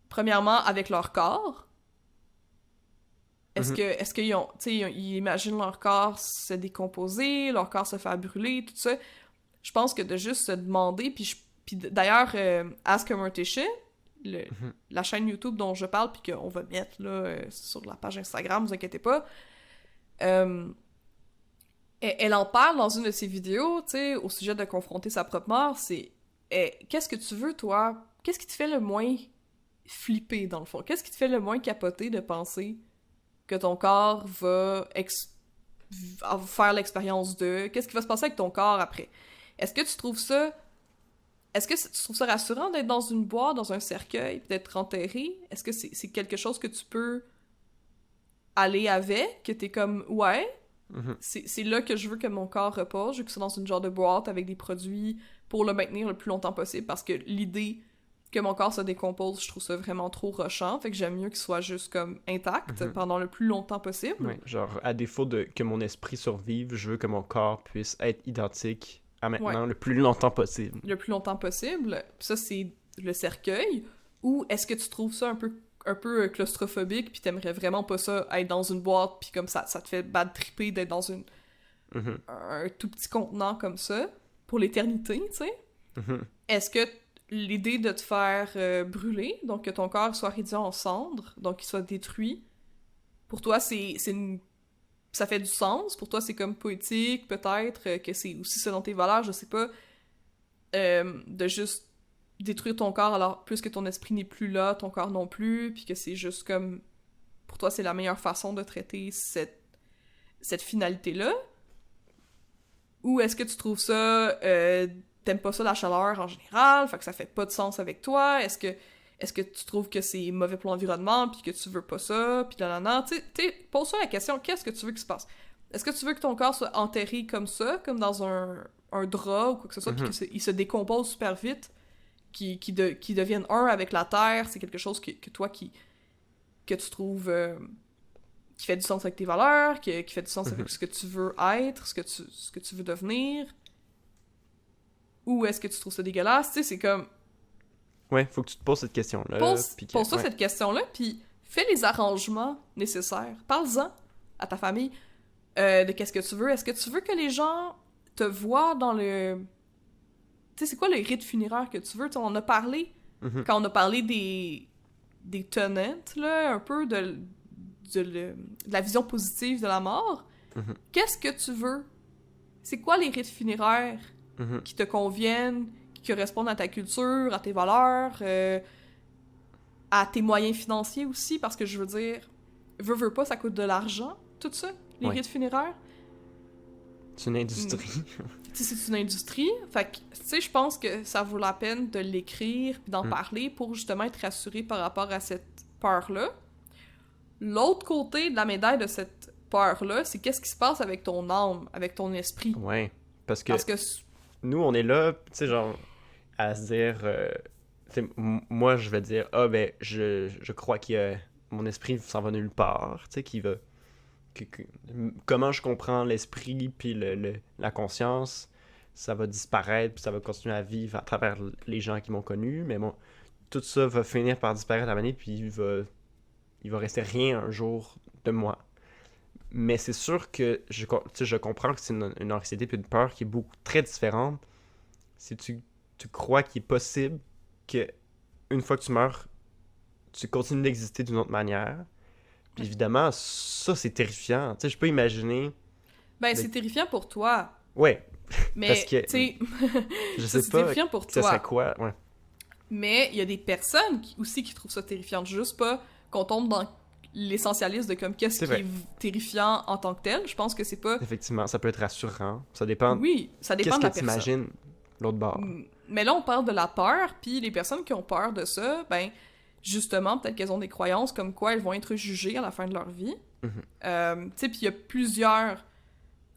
Premièrement, avec leur corps. Est-ce qu'ils ont... Tu sais, ils imaginent leur corps se décomposer, leur corps se faire brûler, tout ça. Je pense que de juste se demander, puis d'ailleurs, Ask a Mortician, la chaîne YouTube dont je parle, puis qu'on va mettre là, sur la page Instagram, vous inquiétez pas, elle en parle dans une de ses vidéos, tu sais, au sujet de confronter sa propre mort, c'est qu'est-ce que tu veux, toi? Qu'est-ce qui te fait le moins flipper, dans le fond? Qu'est-ce qui te fait le moins capoter de penser que ton corps va faire l'expérience de... Qu'est-ce qui va se passer avec ton corps après? Est-ce que tu trouves ça rassurant d'être dans une boîte, dans un cercueil, puis d'être enterré? Est-ce que c'est quelque chose que tu peux aller avec? Que t'es comme, ouais, c'est là que je veux que mon corps repose, je veux que c'est dans une genre de boîte avec des produits pour le maintenir le plus longtemps possible, parce que l'idée que mon corps se décompose, je trouve ça vraiment trop rushant, fait que j'aime mieux qu'il soit juste comme intact pendant le plus longtemps possible. Ouais, genre, à défaut de que mon esprit survive, je veux que mon corps puisse être identique à maintenant le plus longtemps possible. Le plus longtemps possible. Ça, c'est le cercueil. Ou est-ce que tu trouves ça un peu claustrophobique, puis t'aimerais vraiment pas ça, être dans une boîte, puis comme ça te fait bad tripper d'être dans un tout petit contenant comme ça, pour l'éternité, tu sais? Est-ce que l'idée de te faire brûler, donc que ton corps soit réduit en cendres, donc qu'il soit détruit, pour toi, ça fait du sens. Pour toi, c'est comme poétique, peut-être, que c'est aussi selon tes valeurs, je sais pas, de juste détruire ton corps alors plus que ton esprit n'est plus là, ton corps non plus, puis que c'est juste comme... Pour toi, c'est la meilleure façon de traiter cette finalité-là? Ou est-ce que tu trouves ça... t'aimes pas ça la chaleur en général, fait que ça fait pas de sens avec toi? Est-ce que tu trouves que c'est mauvais pour l'environnement, puis que tu veux pas ça, puis nanana? Tu sais, pose-toi la question, qu'est-ce que tu veux qu'il se passe? Est-ce que tu veux que ton corps soit enterré comme ça, comme dans un drap ou quoi que ce soit, puis qu'il se décompose super vite, qu'il devienne un avec la terre? C'est quelque chose que toi, que tu trouves... qui fait du sens avec tes valeurs, qui fait du sens avec ce que tu veux être, ce que tu veux devenir? Ou est-ce que tu trouves ça dégueulasse? Tu sais, c'est comme... Ouais, faut que tu te poses cette question-là. Pose-toi cette question-là, puis fais les arrangements nécessaires. Parle-en à ta famille de qu'est-ce que tu veux. Est-ce que tu veux que les gens te voient dans le... Tu sais, c'est quoi le rite funéraire que tu veux? T'sais, on en a parlé quand on a parlé des tenants, là, un peu de la vision positive de la mort. Qu'est-ce que tu veux? C'est quoi les rites funéraires qui te conviennent, qui correspondent à ta culture, à tes valeurs, à tes moyens financiers aussi, parce que je veux dire, veux pas, ça coûte de l'argent, tout ça, les rites funéraires. C'est une industrie. Tu sais, c'est une industrie. Fait que, tu sais, je pense que ça vaut la peine de l'écrire puis d'en parler pour justement être rassuré par rapport à cette peur-là. L'autre côté de la médaille de cette peur-là, c'est qu'est-ce qui se passe avec ton âme, avec ton esprit. Ouais, parce que nous, on est là, tu sais, genre, à se dire... moi, je vais dire, je crois que mon esprit s'en va nulle part, tu sais, qui va... comment je comprends l'esprit puis la conscience, ça va disparaître, puis ça va continuer à vivre à travers les gens qui m'ont connu, mais bon, tout ça va finir par disparaître à un moment donné, puis il va rester rien un jour de moi. Mais c'est sûr que je comprends que c'est une anxiété puis une peur qui est très différente. Si tu crois qu'il est possible que une fois que tu meurs, tu continues d'exister d'une autre manière. Puis évidemment, ça, c'est terrifiant. Tu sais, je peux imaginer... Ben, c'est terrifiant pour toi. Ouais. Mais, parce que, tu sais... je sais c'est pas terrifiant pour ça toi. serait quoi, ouais. Mais il y a des personnes qui trouvent ça terrifiant. Juste pas qu'on tombe dans l'essentialisme de comme qu'est-ce qui est terrifiant en tant que tel. Je pense que c'est pas... Effectivement, ça peut être rassurant. Ça dépend... Oui, ça dépend de la personne. Qu'est-ce que t'imagines l'autre bord? Mais là, on parle de la peur, puis les personnes qui ont peur de ça, ben... justement, peut-être qu'elles ont des croyances comme quoi elles vont être jugées à la fin de leur vie. Tu sais, puis il y a plusieurs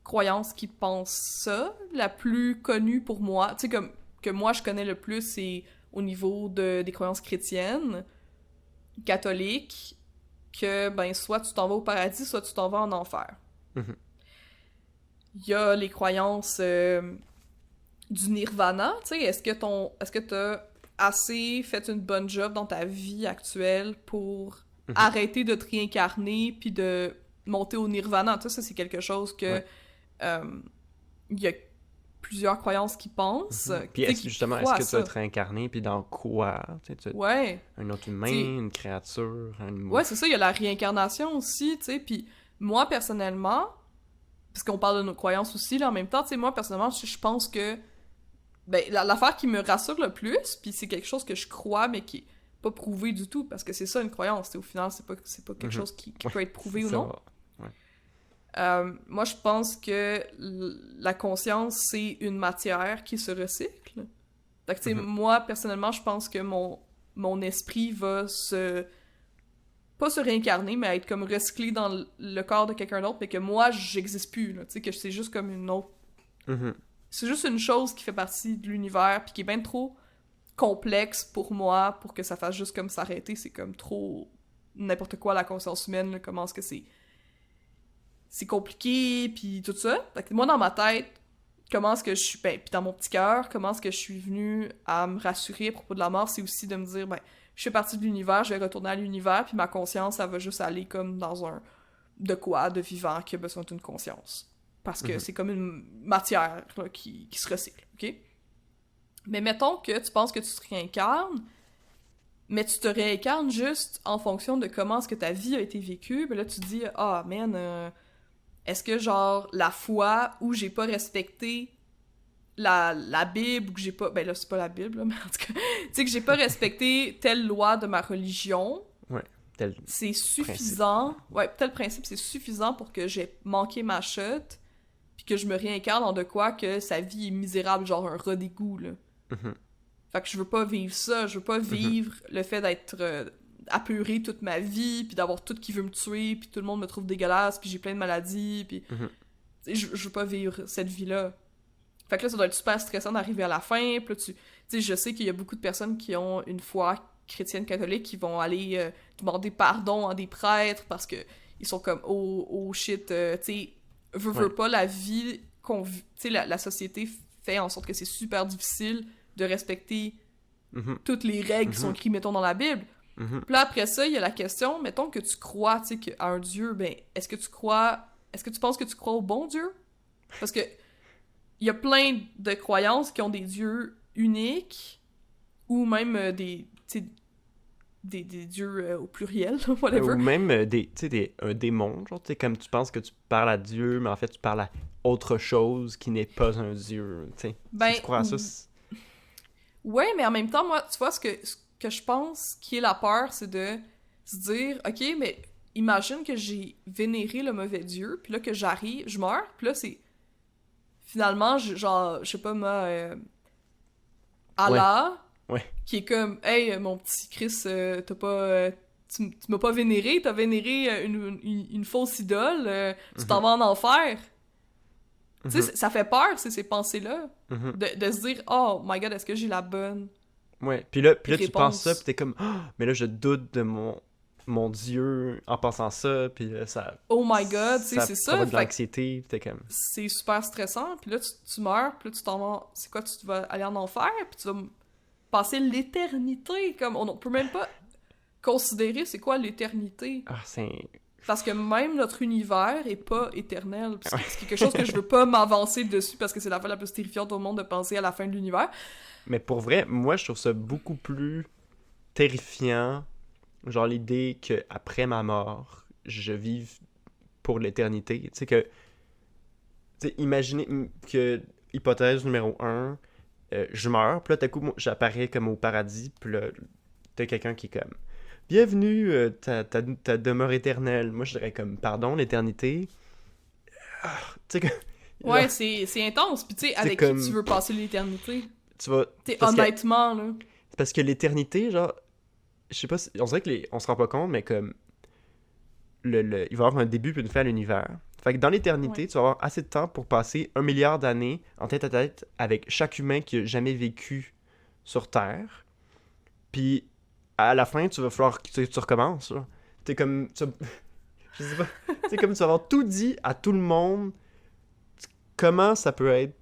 croyances qui pensent ça. La plus connue pour moi, tu sais, comme que moi je connais le plus, c'est au niveau des croyances chrétiennes, catholiques, que, ben, soit tu t'en vas au paradis, soit tu t'en vas en enfer. Il y a les croyances du nirvana, tu sais, est-ce que t'as assez fait une bonne job dans ta vie actuelle pour arrêter de te réincarner puis de monter au nirvana. Tu sais, ça, c'est quelque chose que il y a plusieurs croyances qui pensent. Puis justement, est-ce que tu vas te réincarner puis dans quoi? Un autre humain, une créature, un animal? Ouais, c'est ça, il y a la réincarnation aussi, tu sais, puis moi, personnellement, parce qu'on parle de nos croyances aussi, là, en même temps, tu sais, moi, personnellement, je pense que ben, l'affaire qui me rassure le plus, puis c'est quelque chose que je crois, mais qui est pas prouvé du tout, parce que c'est ça une croyance, au final, c'est pas quelque chose qui peut être prouvé ou non. Moi, je pense que la conscience, c'est une matière qui se recycle. Donc, tu sais, moi, personnellement, je pense que mon esprit va pas se réincarner, mais être comme recyclé dans le corps de quelqu'un d'autre, mais que moi, j'existe plus, tu sais, que c'est juste comme une autre... C'est juste une chose qui fait partie de l'univers, puis qui est bien trop complexe pour moi, pour que ça fasse juste comme s'arrêter. C'est comme trop n'importe quoi, la conscience humaine, là, comment est-ce que c'est compliqué, puis tout ça. Fait que moi, dans ma tête, comment est-ce que je suis... Ben, puis dans mon petit cœur, comment est-ce que je suis venue à me rassurer à propos de la mort, c'est aussi de me dire, ben, je fais partie de l'univers, je vais retourner à l'univers, puis ma conscience, elle va juste aller comme dans un... de vivant qui a besoin d'une conscience. Parce que c'est comme une matière là, qui se recycle, OK? Mais mettons que tu penses que tu te réincarnes, mais tu te réincarnes juste en fonction de comment est-ce que ta vie a été vécue. Mais là, tu te dis, ah, man, est-ce que, genre, la fois où j'ai pas respecté la Bible, ou que j'ai pas... Ben là, c'est pas la Bible, là, mais en tout cas... Tu sais, que j'ai pas respecté telle loi de ma religion, Ouais, tel c'est suffisant... principe. Ouais, tel principe, c'est suffisant pour que j'ai manqué ma shot, puis que je me réincarne en de quoi que sa vie est misérable, genre un rat d'égout, là. Mhm. Fait que je veux pas vivre ça, je veux pas vivre le fait d'être apeuré toute ma vie, puis d'avoir tout qui veut me tuer, puis tout le monde me trouve dégueulasse, puis j'ai plein de maladies, puis... Mhm. Je veux pas vivre cette vie-là. Fait que là, ça doit être super stressant d'arriver à la fin, puis là, tu sais, je sais qu'il y a beaucoup de personnes qui ont une foi chrétienne catholique qui vont aller demander pardon à des prêtres parce que ils sont comme oh shit, tu sais, veux pas la vie qu'on tu sais, la société fait en sorte que c'est super difficile de respecter toutes les règles qui sont écrites, mettons, dans la Bible. Puis là, après ça, il y a la question, mettons que tu crois, tu sais, à un Dieu, ben, est-ce que tu penses que tu crois au bon Dieu? Parce que il y a plein de croyances qui ont des dieux uniques, ou même des dieux au pluriel, whatever. Ou même un démon, genre, tu sais, comme tu penses que tu parles à Dieu, mais en fait, tu parles à autre chose qui n'est pas un Dieu, tu sais. Ben, Si tu crois à ça, ouais, mais en même temps, moi, tu vois, ce que je pense qui est la peur, c'est de se dire, ok, mais imagine que j'ai vénéré le mauvais Dieu, puis là, que j'arrive, je meurs, puis là, c'est... Finalement, genre, je sais pas, moi... Allah, ouais. qui est comme, hey, mon petit Chris, t'as pas... tu m'as pas vénéré, t'as vénéré une fausse idole, tu t'en vas en enfer. Tu sais, ça fait peur, ces pensées-là, de se dire, oh my god, est-ce que j'ai la bonne Ouais, puis là tu réponse? penses ça, puis t'es comme, oh, mais là, je doute de mon Dieu en pensant ça, puis ça... Oh my god, tu sais, c'est ça. Ça va de l'anxiété, puis t'es comme... C'est super stressant, puis là, tu meurs, puis là, tu t'en vas... C'est quoi, tu vas aller en enfer, puis tu vas passer l'éternité, comme... On peut même pas considérer c'est quoi l'éternité. Ah, c'est... Parce que même notre univers est pas éternel. C'est quelque chose que je veux pas m'avancer dessus, parce que c'est la fois la plus terrifiante au monde de penser à la fin de l'univers. Mais pour vrai, moi, je trouve ça beaucoup plus terrifiant, genre l'idée qu'après ma mort, je vive pour l'éternité. Tu sais que... Tu sais, imaginez que, hypothèse numéro 1, je meurs, puis là, tout à coup, moi, j'apparais comme au paradis, puis là, t'as quelqu'un qui est comme... Bienvenue, ta demeure éternelle. Moi, je dirais comme, pardon, l'éternité. Ah, tu sais que... Ouais, c'est intense. Puis tu sais, avec comme... qui tu veux passer l'éternité? Tu vas... T'sais, honnêtement, là. C'est parce que l'éternité, genre... Je sais pas si... On dirait on se rend pas compte, mais comme... Il va y avoir un début puis une fin à l'univers. Fait que dans l'éternité, tu vas avoir assez de temps pour passer 1 milliard d'années en tête à tête avec chaque humain qui a jamais vécu sur Terre. Puis à la fin, tu vas falloir que tu recommences. Là. T'es comme... je sais pas. C'est comme tu vas avoir tout dit à tout le monde. Comment ça peut être...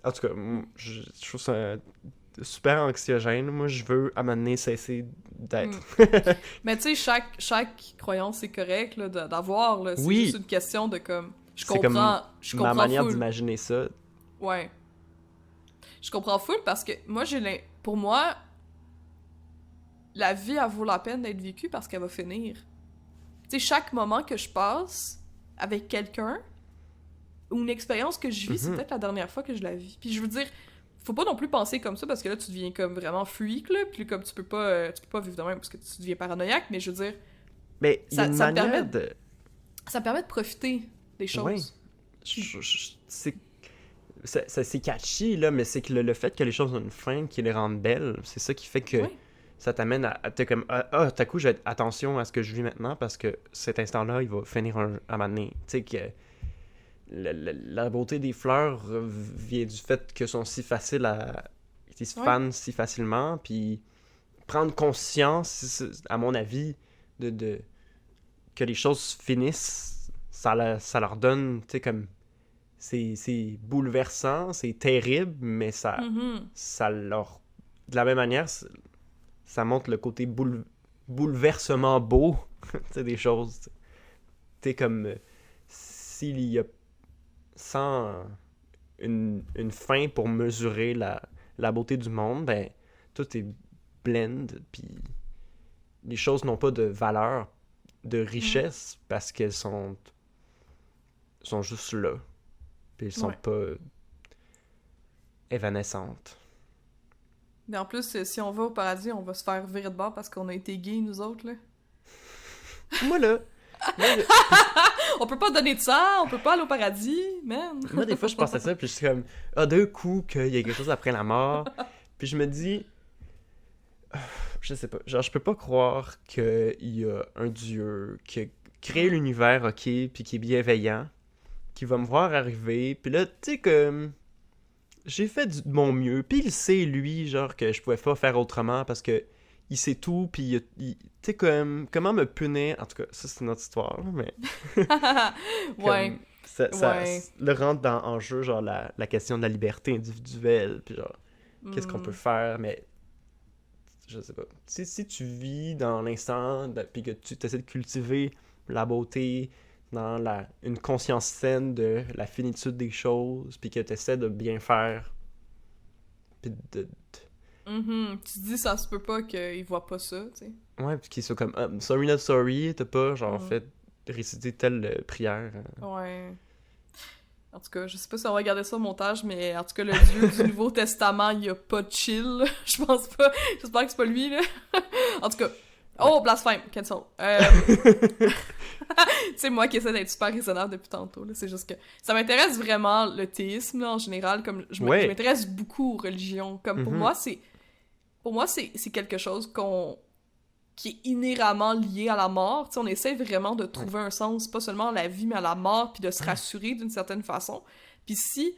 En tout cas, je trouve ça super anxiogène. Moi, je veux à un moment donné cesser d'être. Mais tu sais, chaque croyance c'est correct là, d'avoir. Là. C'est juste une question de comme... Je comprends ma manière full. d'imaginer ça. Ouais. Je comprends full parce que moi, pour moi, la vie, elle vaut la peine d'être vécue parce qu'elle va finir. Tu sais, chaque moment que je passe avec quelqu'un, ou une expérience que je vis, c'est peut-être la dernière fois que je la vis. Puis je veux dire, faut pas non plus penser comme ça parce que là, tu deviens comme vraiment freak, là, puis comme tu peux pas vivre de même parce que tu deviens paranoïaque, mais je veux dire... Mais ça me permet Ça me permet de profiter des choses. Ouais. C'est catchy, là, mais c'est que le fait que les choses ont une fin qui les rendent belles, c'est ça qui fait que ça t'amène à t'es comme, tout à coup, attention à ce que je vis maintenant parce que cet instant-là, il va finir à un moment donné. Tu sais que la beauté des fleurs vient du fait qu'elles sont si faciles ils se fanent si facilement, puis prendre conscience, à mon avis, de que les choses finissent, ça leur donne, tu sais, comme... C'est bouleversant, c'est terrible, mais ça leur... De la même manière, ça montre le côté bouleversement beau, tu sais, des choses. Tu sais, comme... S'il y a... Sans une fin pour mesurer la beauté du monde, ben, tout est blend, puis les choses n'ont pas de valeur, de richesse, parce qu'elles sont juste là. Puis elles sont pas évanescentes. Mais en plus, si on va au paradis, on va se faire virer de bord parce qu'on a été gays, nous autres, là. Moi, là... On peut pas donner de ça, on peut pas aller au paradis, man. Moi, des fois, je pense à ça, puis je suis comme... d'un coup, qu'il y a quelque chose après la mort. Puis je me dis... Je sais pas. Genre, je peux pas croire qu'il y a un dieu qui a créé l'univers, ok, puis qui est bienveillant, qui va me voir arriver, puis là, tu sais, comme... J'ai fait de mon mieux, puis il sait, lui, genre, que je pouvais pas faire autrement, parce que il sait tout, puis tu sais, comme... Comment me punir... En tout cas, ça, c'est une autre histoire, mais... Ouais. Ça le rentre en jeu, genre, la question de la liberté individuelle, puis genre, qu'est-ce qu'on peut faire, mais... Je sais pas. Si tu vis dans l'instant, puis que tu essaies de cultiver la beauté, dans une conscience saine de la finitude des choses, puis que tu essaies de bien faire, puis Tu dis, ça se peut pas qu'ils voient pas ça, tu sais. Ouais, puis qu'ils soient comme sorry not sorry, t'as pas, genre, fait réciter telle prière. Ouais. En tout cas, je sais pas si on va regarder ça au montage, mais en tout cas, le Dieu du Nouveau Testament, il a pas de chill. Je pense pas. J'espère que c'est pas lui, là. En tout cas. Oh, blasphème, cancel. Tu sais, moi qui essaie d'être super raisonnable depuis tantôt, là, c'est juste que ça m'intéresse vraiment, le théisme, là, en général, comme je m'intéresse beaucoup aux religions. Comme pour moi, c'est quelque chose qui est inhéremment lié à la mort. T'sais, on essaie vraiment de trouver un sens, pas seulement à la vie, mais à la mort, puis de se rassurer d'une certaine façon. Puis si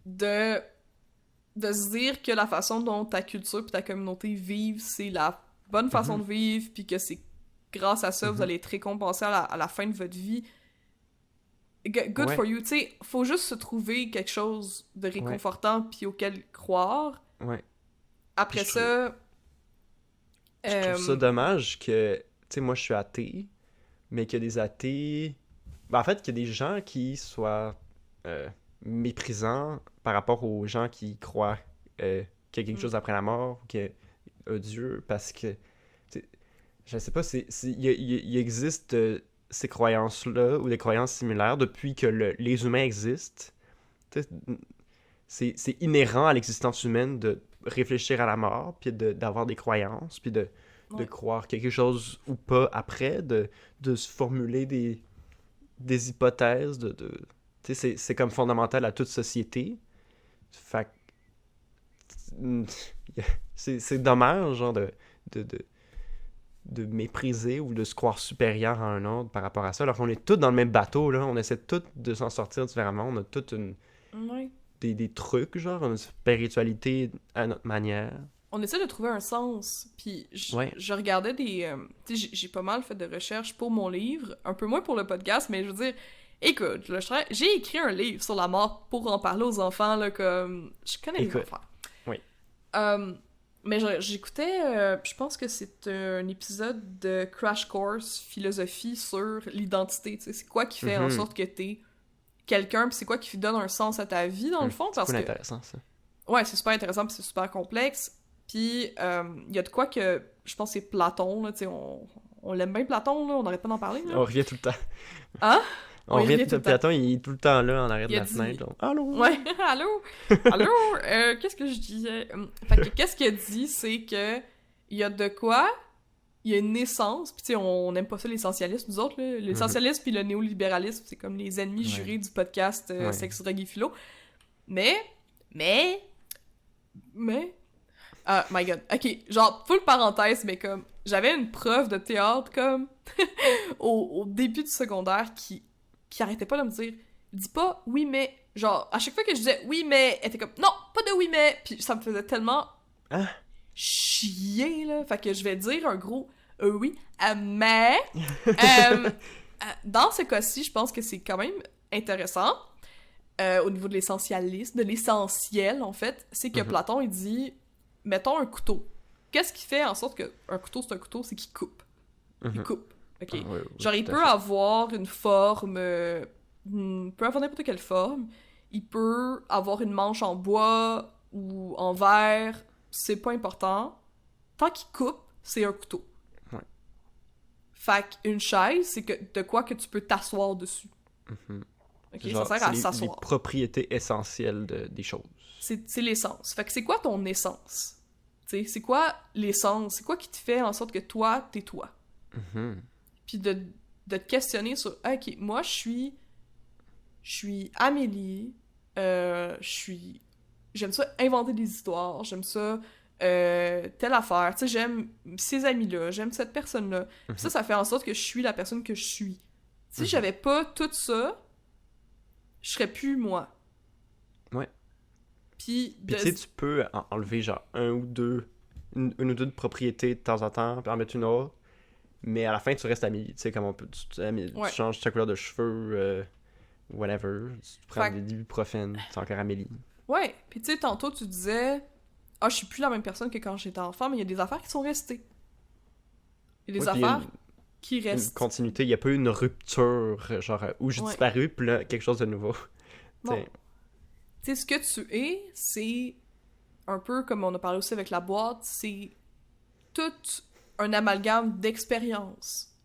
de se dire que la façon dont ta culture puis ta communauté vivent, c'est la bonne façon de vivre, puis que c'est grâce à ça, vous allez être récompensé à la fin de votre vie, good for you. Tu sais, faut juste se trouver quelque chose de réconfortant puis auquel croire. Ouais. Après ça... Je trouve ça dommage que, tu sais, moi je suis athée, mais qu'il y a des athées... Ben, en fait, qu'il y a des gens qui soient méprisants par rapport aux gens qui croient qu'il y a quelque chose après la mort, ou qu'il y a un Dieu, parce que, je sais pas, il existe ces croyances-là, ou des croyances similaires, depuis que les humains existent. C'est inhérent à l'existence humaine de réfléchir à la mort, puis d'avoir des croyances, puis de croire quelque chose ou pas après, de se formuler des hypothèses, c'est comme fondamental à toute société. Fait que c'est dommage, genre, de mépriser ou de se croire supérieur à un autre par rapport à ça, alors qu'on est tous dans le même bateau, là, on essaie tous de s'en sortir différemment, on a toute des trucs, genre, une spiritualité à notre manière. On essaie de trouver un sens, puis je regardais des... tu sais, j'ai pas mal fait de recherches pour mon livre, un peu moins pour le podcast, mais je veux dire, écoute, là, j'ai écrit un livre sur la mort pour en parler aux enfants, là, comme... Je connais les enfants. Oui. Mais j'écoutais, je pense que c'est un épisode de Crash Course Philosophie sur l'identité, tu sais, c'est quoi qui fait en sorte que t'es quelqu'un, puis c'est quoi qui donne un sens à ta vie, dans le fond, parce que... C'est intéressant, ça. Ouais, c'est super intéressant, puis c'est super complexe. Puis, il y a de quoi que, je pense que c'est Platon, là, tu sais, on l'aime bien Platon, là, on n'arrête pas d'en parler, là. On revient tout le temps. Hein? On revient tout le temps. Platon, il est tout le temps là, en arrière de la fenêtre. Donc, allô? Ouais, allô? Allô? Qu'est-ce que je disais? Fait que, qu'est-ce qu'il a dit, c'est que il y a de quoi, il y a une naissance, puis tu sais, on n'aime pas ça, l'essentialisme, nous autres, là. L'essentialisme puis le néolibéralisme, c'est comme les ennemis jurés du podcast Sexe, Drogue et Philo. Mais... my god. Ok, genre, full parenthèse, mais comme, j'avais une prof de théâtre, comme, au début du secondaire, qui arrêtait pas de me dire, dis pas oui, mais, genre, à chaque fois que je disais oui, mais, elle était comme, non, pas de oui, mais, puis ça me faisait tellement chier, là. Fait que je vais dire un gros oui, mais, dans ce cas-ci, je pense que c'est quand même intéressant, au niveau de l'essentialisme, de l'essentiel, en fait, c'est que Platon, il dit... Mettons un couteau. Qu'est-ce qui fait en sorte qu'un couteau, c'est un couteau? C'est qu'il coupe. Il coupe. OK. Genre, il peut avoir une forme... il peut avoir n'importe quelle forme. Il peut avoir une manche en bois, ou en verre, c'est pas important. Tant qu'il coupe, c'est un couteau. Ouais. Fait qu'une chaise, c'est que de quoi que tu peux t'asseoir dessus. Mm-hmm. Ok, Genre, ça sert à c'est s'asseoir. les propriétés essentielles des choses. C'est l'essence. Fait que c'est quoi ton essence? T'sais, c'est quoi l'essence? C'est quoi qui te fait en sorte que toi, t'es toi? Mm-hmm. Puis de te questionner sur, ok, moi, je suis Amélie, j'aime ça inventer des histoires, j'aime ça telle affaire, tu sais, j'aime ces amis-là, j'aime cette personne-là. Puis ça fait en sorte que je suis la personne que je suis. Si j'avais pas tout ça, je serais plus moi. Ouais. Puis tu sais, tu peux enlever genre une ou deux de propriétés de temps en temps, puis en mettre une autre, mais à la fin, tu restes Amélie, tu sais, comme on peut, tu changes ta couleur de cheveux, whatever, tu prends des ibuprofènes, c'est encore Amélie. Ouais, puis tu sais, tantôt, tu disais, je suis plus la même personne que quand j'étais enfant, mais il y a des affaires qui sont restées. Il y a des affaires qui restent. Une continuité, il n'y a pas eu une rupture, genre, où j'ai disparu, puis là, quelque chose de nouveau. Non. Tu sais, ce que tu es, c'est un peu comme on a parlé aussi avec la boîte, c'est tout un amalgame d'expériences,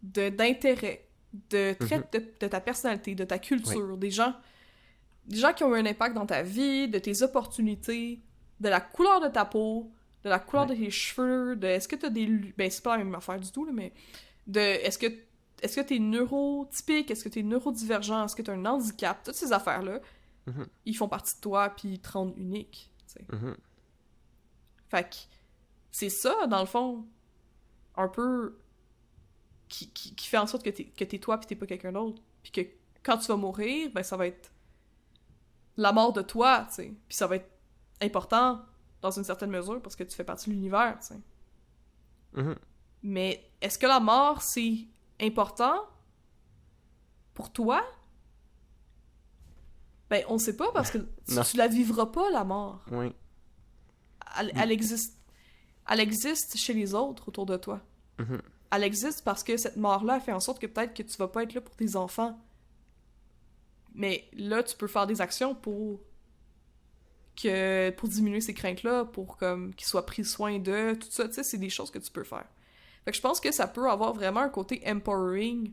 d'intérêts, de traits de ta personnalité, de ta culture, des gens qui ont eu un impact dans ta vie, de tes opportunités, de la couleur de ta peau, de la couleur de tes cheveux, de est-ce que t'as des... Ben, c'est pas la même affaire du tout, là, mais... De est-ce que t'es neurotypique, est-ce que t'es neurodivergent, est-ce que t'as un handicap, toutes ces affaires-là, ils font partie de toi, puis ils te rendent unique, tu sais. Fait que c'est ça, dans le fond, un peu... qui fait en sorte que t'es toi, puis t'es pas quelqu'un d'autre. Puis que quand tu vas mourir, ben ça va être la mort de toi, tu sais. Puis ça va être important dans une certaine mesure parce que tu fais partie de l'univers, tu sais. Mais est-ce que la mort, c'est important pour toi? Ben, on sait pas parce que tu la vivras pas, la mort. Oui. Elle existe. Elle existe chez les autres autour de toi. Elle existe parce que cette mort-là fait en sorte que peut-être que tu vas pas être là pour tes enfants. Mais là, tu peux faire des actions pour diminuer ces craintes-là, pour comme qu'ils soient pris soin d'eux, tout ça, tu sais, c'est des choses que tu peux faire. Fait que je pense que ça peut avoir vraiment un côté empowering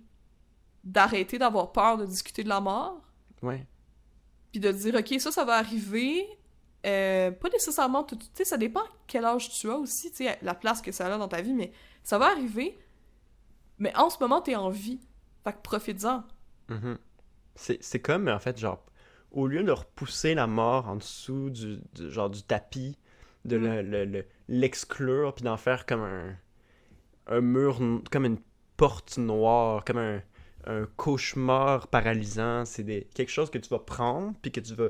d'arrêter d'avoir peur de discuter de la mort. Ouais. Puis de dire, ok, ça va arriver, pas nécessairement tout, tu sais, ça dépend quel âge tu as aussi, tu sais, la place que ça a dans ta vie, mais ça va arriver, mais en ce moment, t'es en vie. Fait que profite-en. C'est comme, en fait, genre, au lieu de repousser la mort en dessous du tapis, de l'exclure, puis d'en faire comme un mur, comme une porte noire, comme un cauchemar paralysant, c'est quelque chose que tu vas prendre, puis que tu vas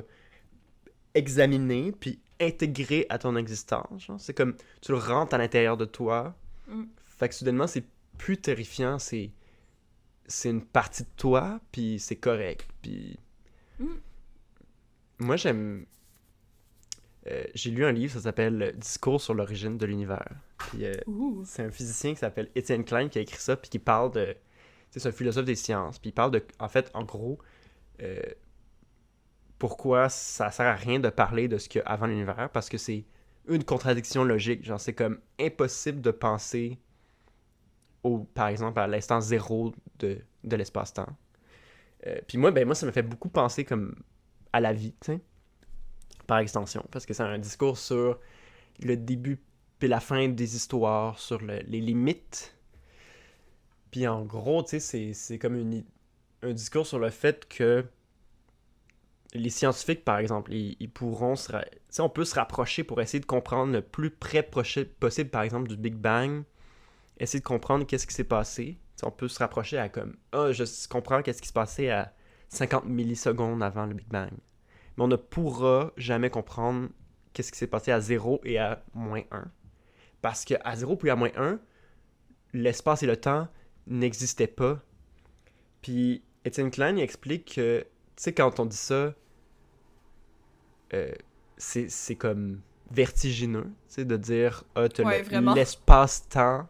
examiner, puis intégrer à ton existence. Genre. C'est comme, tu le rentres à l'intérieur de toi. Fait que soudainement, c'est plus terrifiant, c'est une partie de toi, puis c'est correct. Puis moi, j'aime... j'ai lu un livre, ça s'appelle « Discours sur l'origine de l'univers ». Puis c'est un physicien qui s'appelle Étienne Klein qui a écrit ça, puis qui parle de... C'est un philosophe des sciences, puis il parle de... En fait, en gros, pourquoi ça sert à rien de parler de ce qu'il y a avant l'univers, parce que c'est une contradiction logique. Genre, c'est comme impossible de penser par exemple, à l'instant zéro de l'espace-temps. Puis moi, ça me fait beaucoup penser comme à la vie, tu sais, par extension, parce que c'est un discours sur le début puis la fin des histoires, sur les limites. Puis en gros, tu sais, c'est comme un discours sur le fait que les scientifiques, par exemple, ils pourront tu sais, on peut se rapprocher pour essayer de comprendre le plus près possible, par exemple, du Big Bang, essayer de comprendre qu'est-ce qui s'est passé. T'sais, on peut se rapprocher à comme, je comprends qu'est-ce qui se passait à 50 millisecondes avant le Big Bang. Mais on ne pourra jamais comprendre qu'est-ce qui s'est passé à 0 et à moins 1. Parce qu'à 0 puis à moins 1, l'espace et le temps n'existaient pas. Puis Étienne Klein il explique que, tu sais, quand on dit ça, c'est comme vertigineux, tu sais, de dire, l'espace-temps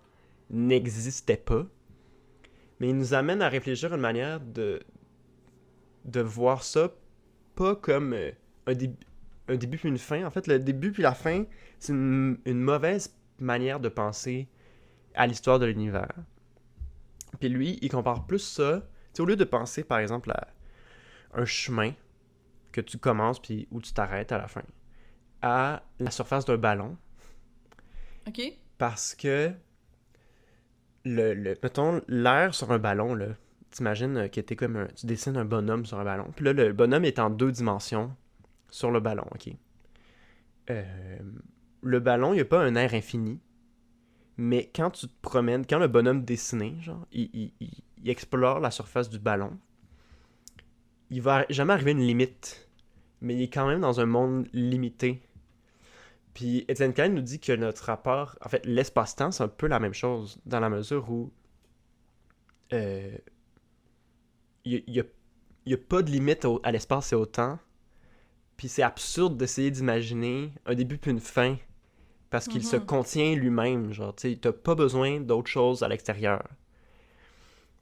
n'existait pas. Mais il nous amène à réfléchir à une manière de voir ça pas comme un un début puis une fin. En fait, le début puis la fin, c'est une mauvaise manière de penser à l'histoire de l'univers. Puis lui, il compare plus ça, tu sais, au lieu de penser, par exemple, à un chemin que tu commences puis où tu t'arrêtes à la fin, à la surface d'un ballon. OK. Parce que, mettons, l'air sur un ballon, là, t'imagines que tu dessines un bonhomme sur un ballon. Puis là, le bonhomme est en 2 dimensions sur le ballon, OK? Le ballon, il n'y a pas un air infini. Mais quand tu te promènes, quand le bonhomme dessiné, genre, il explore la surface du ballon, il va jamais arriver à une limite. Mais il est quand même dans un monde limité. Puis Etienne Klein nous dit que notre rapport... En fait, l'espace-temps, c'est un peu la même chose, dans la mesure où il y a pas de limite à l'espace et au temps. Puis c'est absurde d'essayer d'imaginer un début puis une fin, parce qu'il se contient lui-même, genre, tu sais, t'as pas besoin d'autre chose à l'extérieur.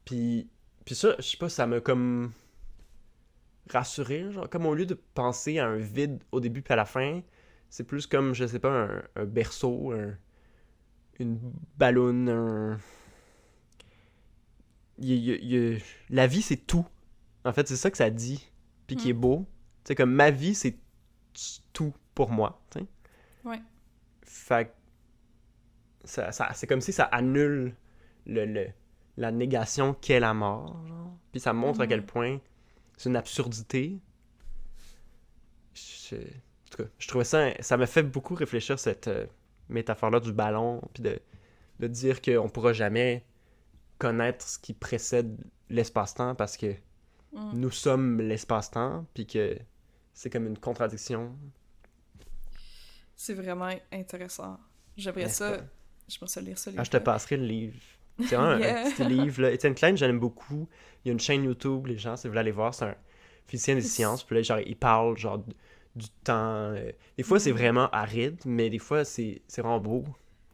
Puis ça, je sais pas, ça m'a comme rassuré, genre, comme au lieu de penser à un vide au début puis à la fin, c'est plus comme, je sais pas, un berceau, une balloune, la vie, c'est tout. En fait, c'est ça que ça dit, puis qui est beau. Tu sais, comme ma vie, c'est tout pour moi, tu sais. Ouais. Fait que c'est comme si ça annule la négation qu'est la mort, genre. Puis ça montre à quel point c'est une absurdité. En tout cas, je trouvais ça m'a fait beaucoup réfléchir, cette métaphore-là du ballon, puis de dire qu'on pourra jamais connaître ce qui précède l'espace-temps parce que nous sommes l'espace-temps, puis que c'est comme une contradiction. C'est vraiment intéressant. J'aimerais ça... Je pense lire ça. Je te passerai le livre. C'est vraiment un petit livre, là. Etienne Klein, j'aime beaucoup. Il y a une chaîne YouTube, les gens, si vous voulez aller voir, c'est un physicien des sciences. Puis là, genre, il parle, genre, du temps. Des fois, c'est vraiment aride, mais des fois, c'est vraiment beau.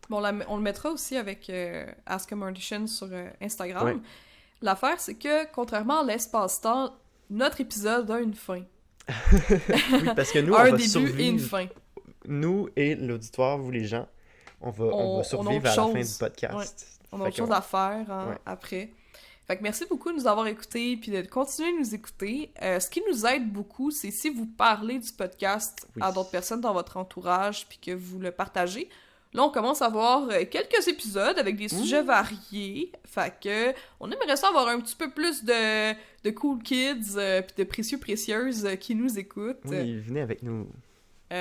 Bon, on le mettra aussi avec Ask a Mortician sur Instagram. Ouais. L'affaire, c'est que, contrairement à l'espace-temps, notre épisode a une fin. Oui, parce que nous, on un va début survivre. et une fin. Nous et l'auditoire, vous les gens, on va survivre à la fin du podcast. Ouais. On a autre chose à faire après. Fait que merci beaucoup de nous avoir écoutés puis de continuer de nous écouter. Ce qui nous aide beaucoup, c'est si vous parlez du podcast à d'autres personnes dans votre entourage puis que vous le partagez. Là, on commence à avoir quelques épisodes avec des sujets variés. Fait que on aimerait ça avoir un petit peu plus de cool kids puis de précieuses qui nous écoutent. Oui, venez avec nous.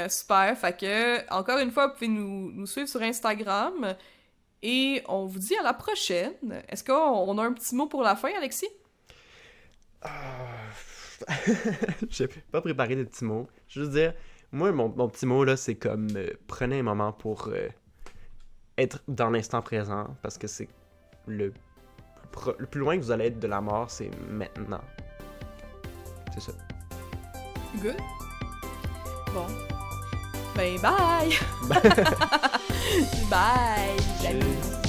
Super. Fait que, encore une fois, vous pouvez nous suivre sur Instagram. Et on vous dit à la prochaine. Est-ce qu'on a un petit mot pour la fin, Alexis? J'ai pas préparé de petits mots. Je veux dire, moi, mon petit mot, là, c'est comme prenez un moment pour être dans l'instant présent, parce que c'est le plus loin que vous allez être de la mort, c'est maintenant. C'est ça. Good. Bon. Ben, bye! Bye! Salut!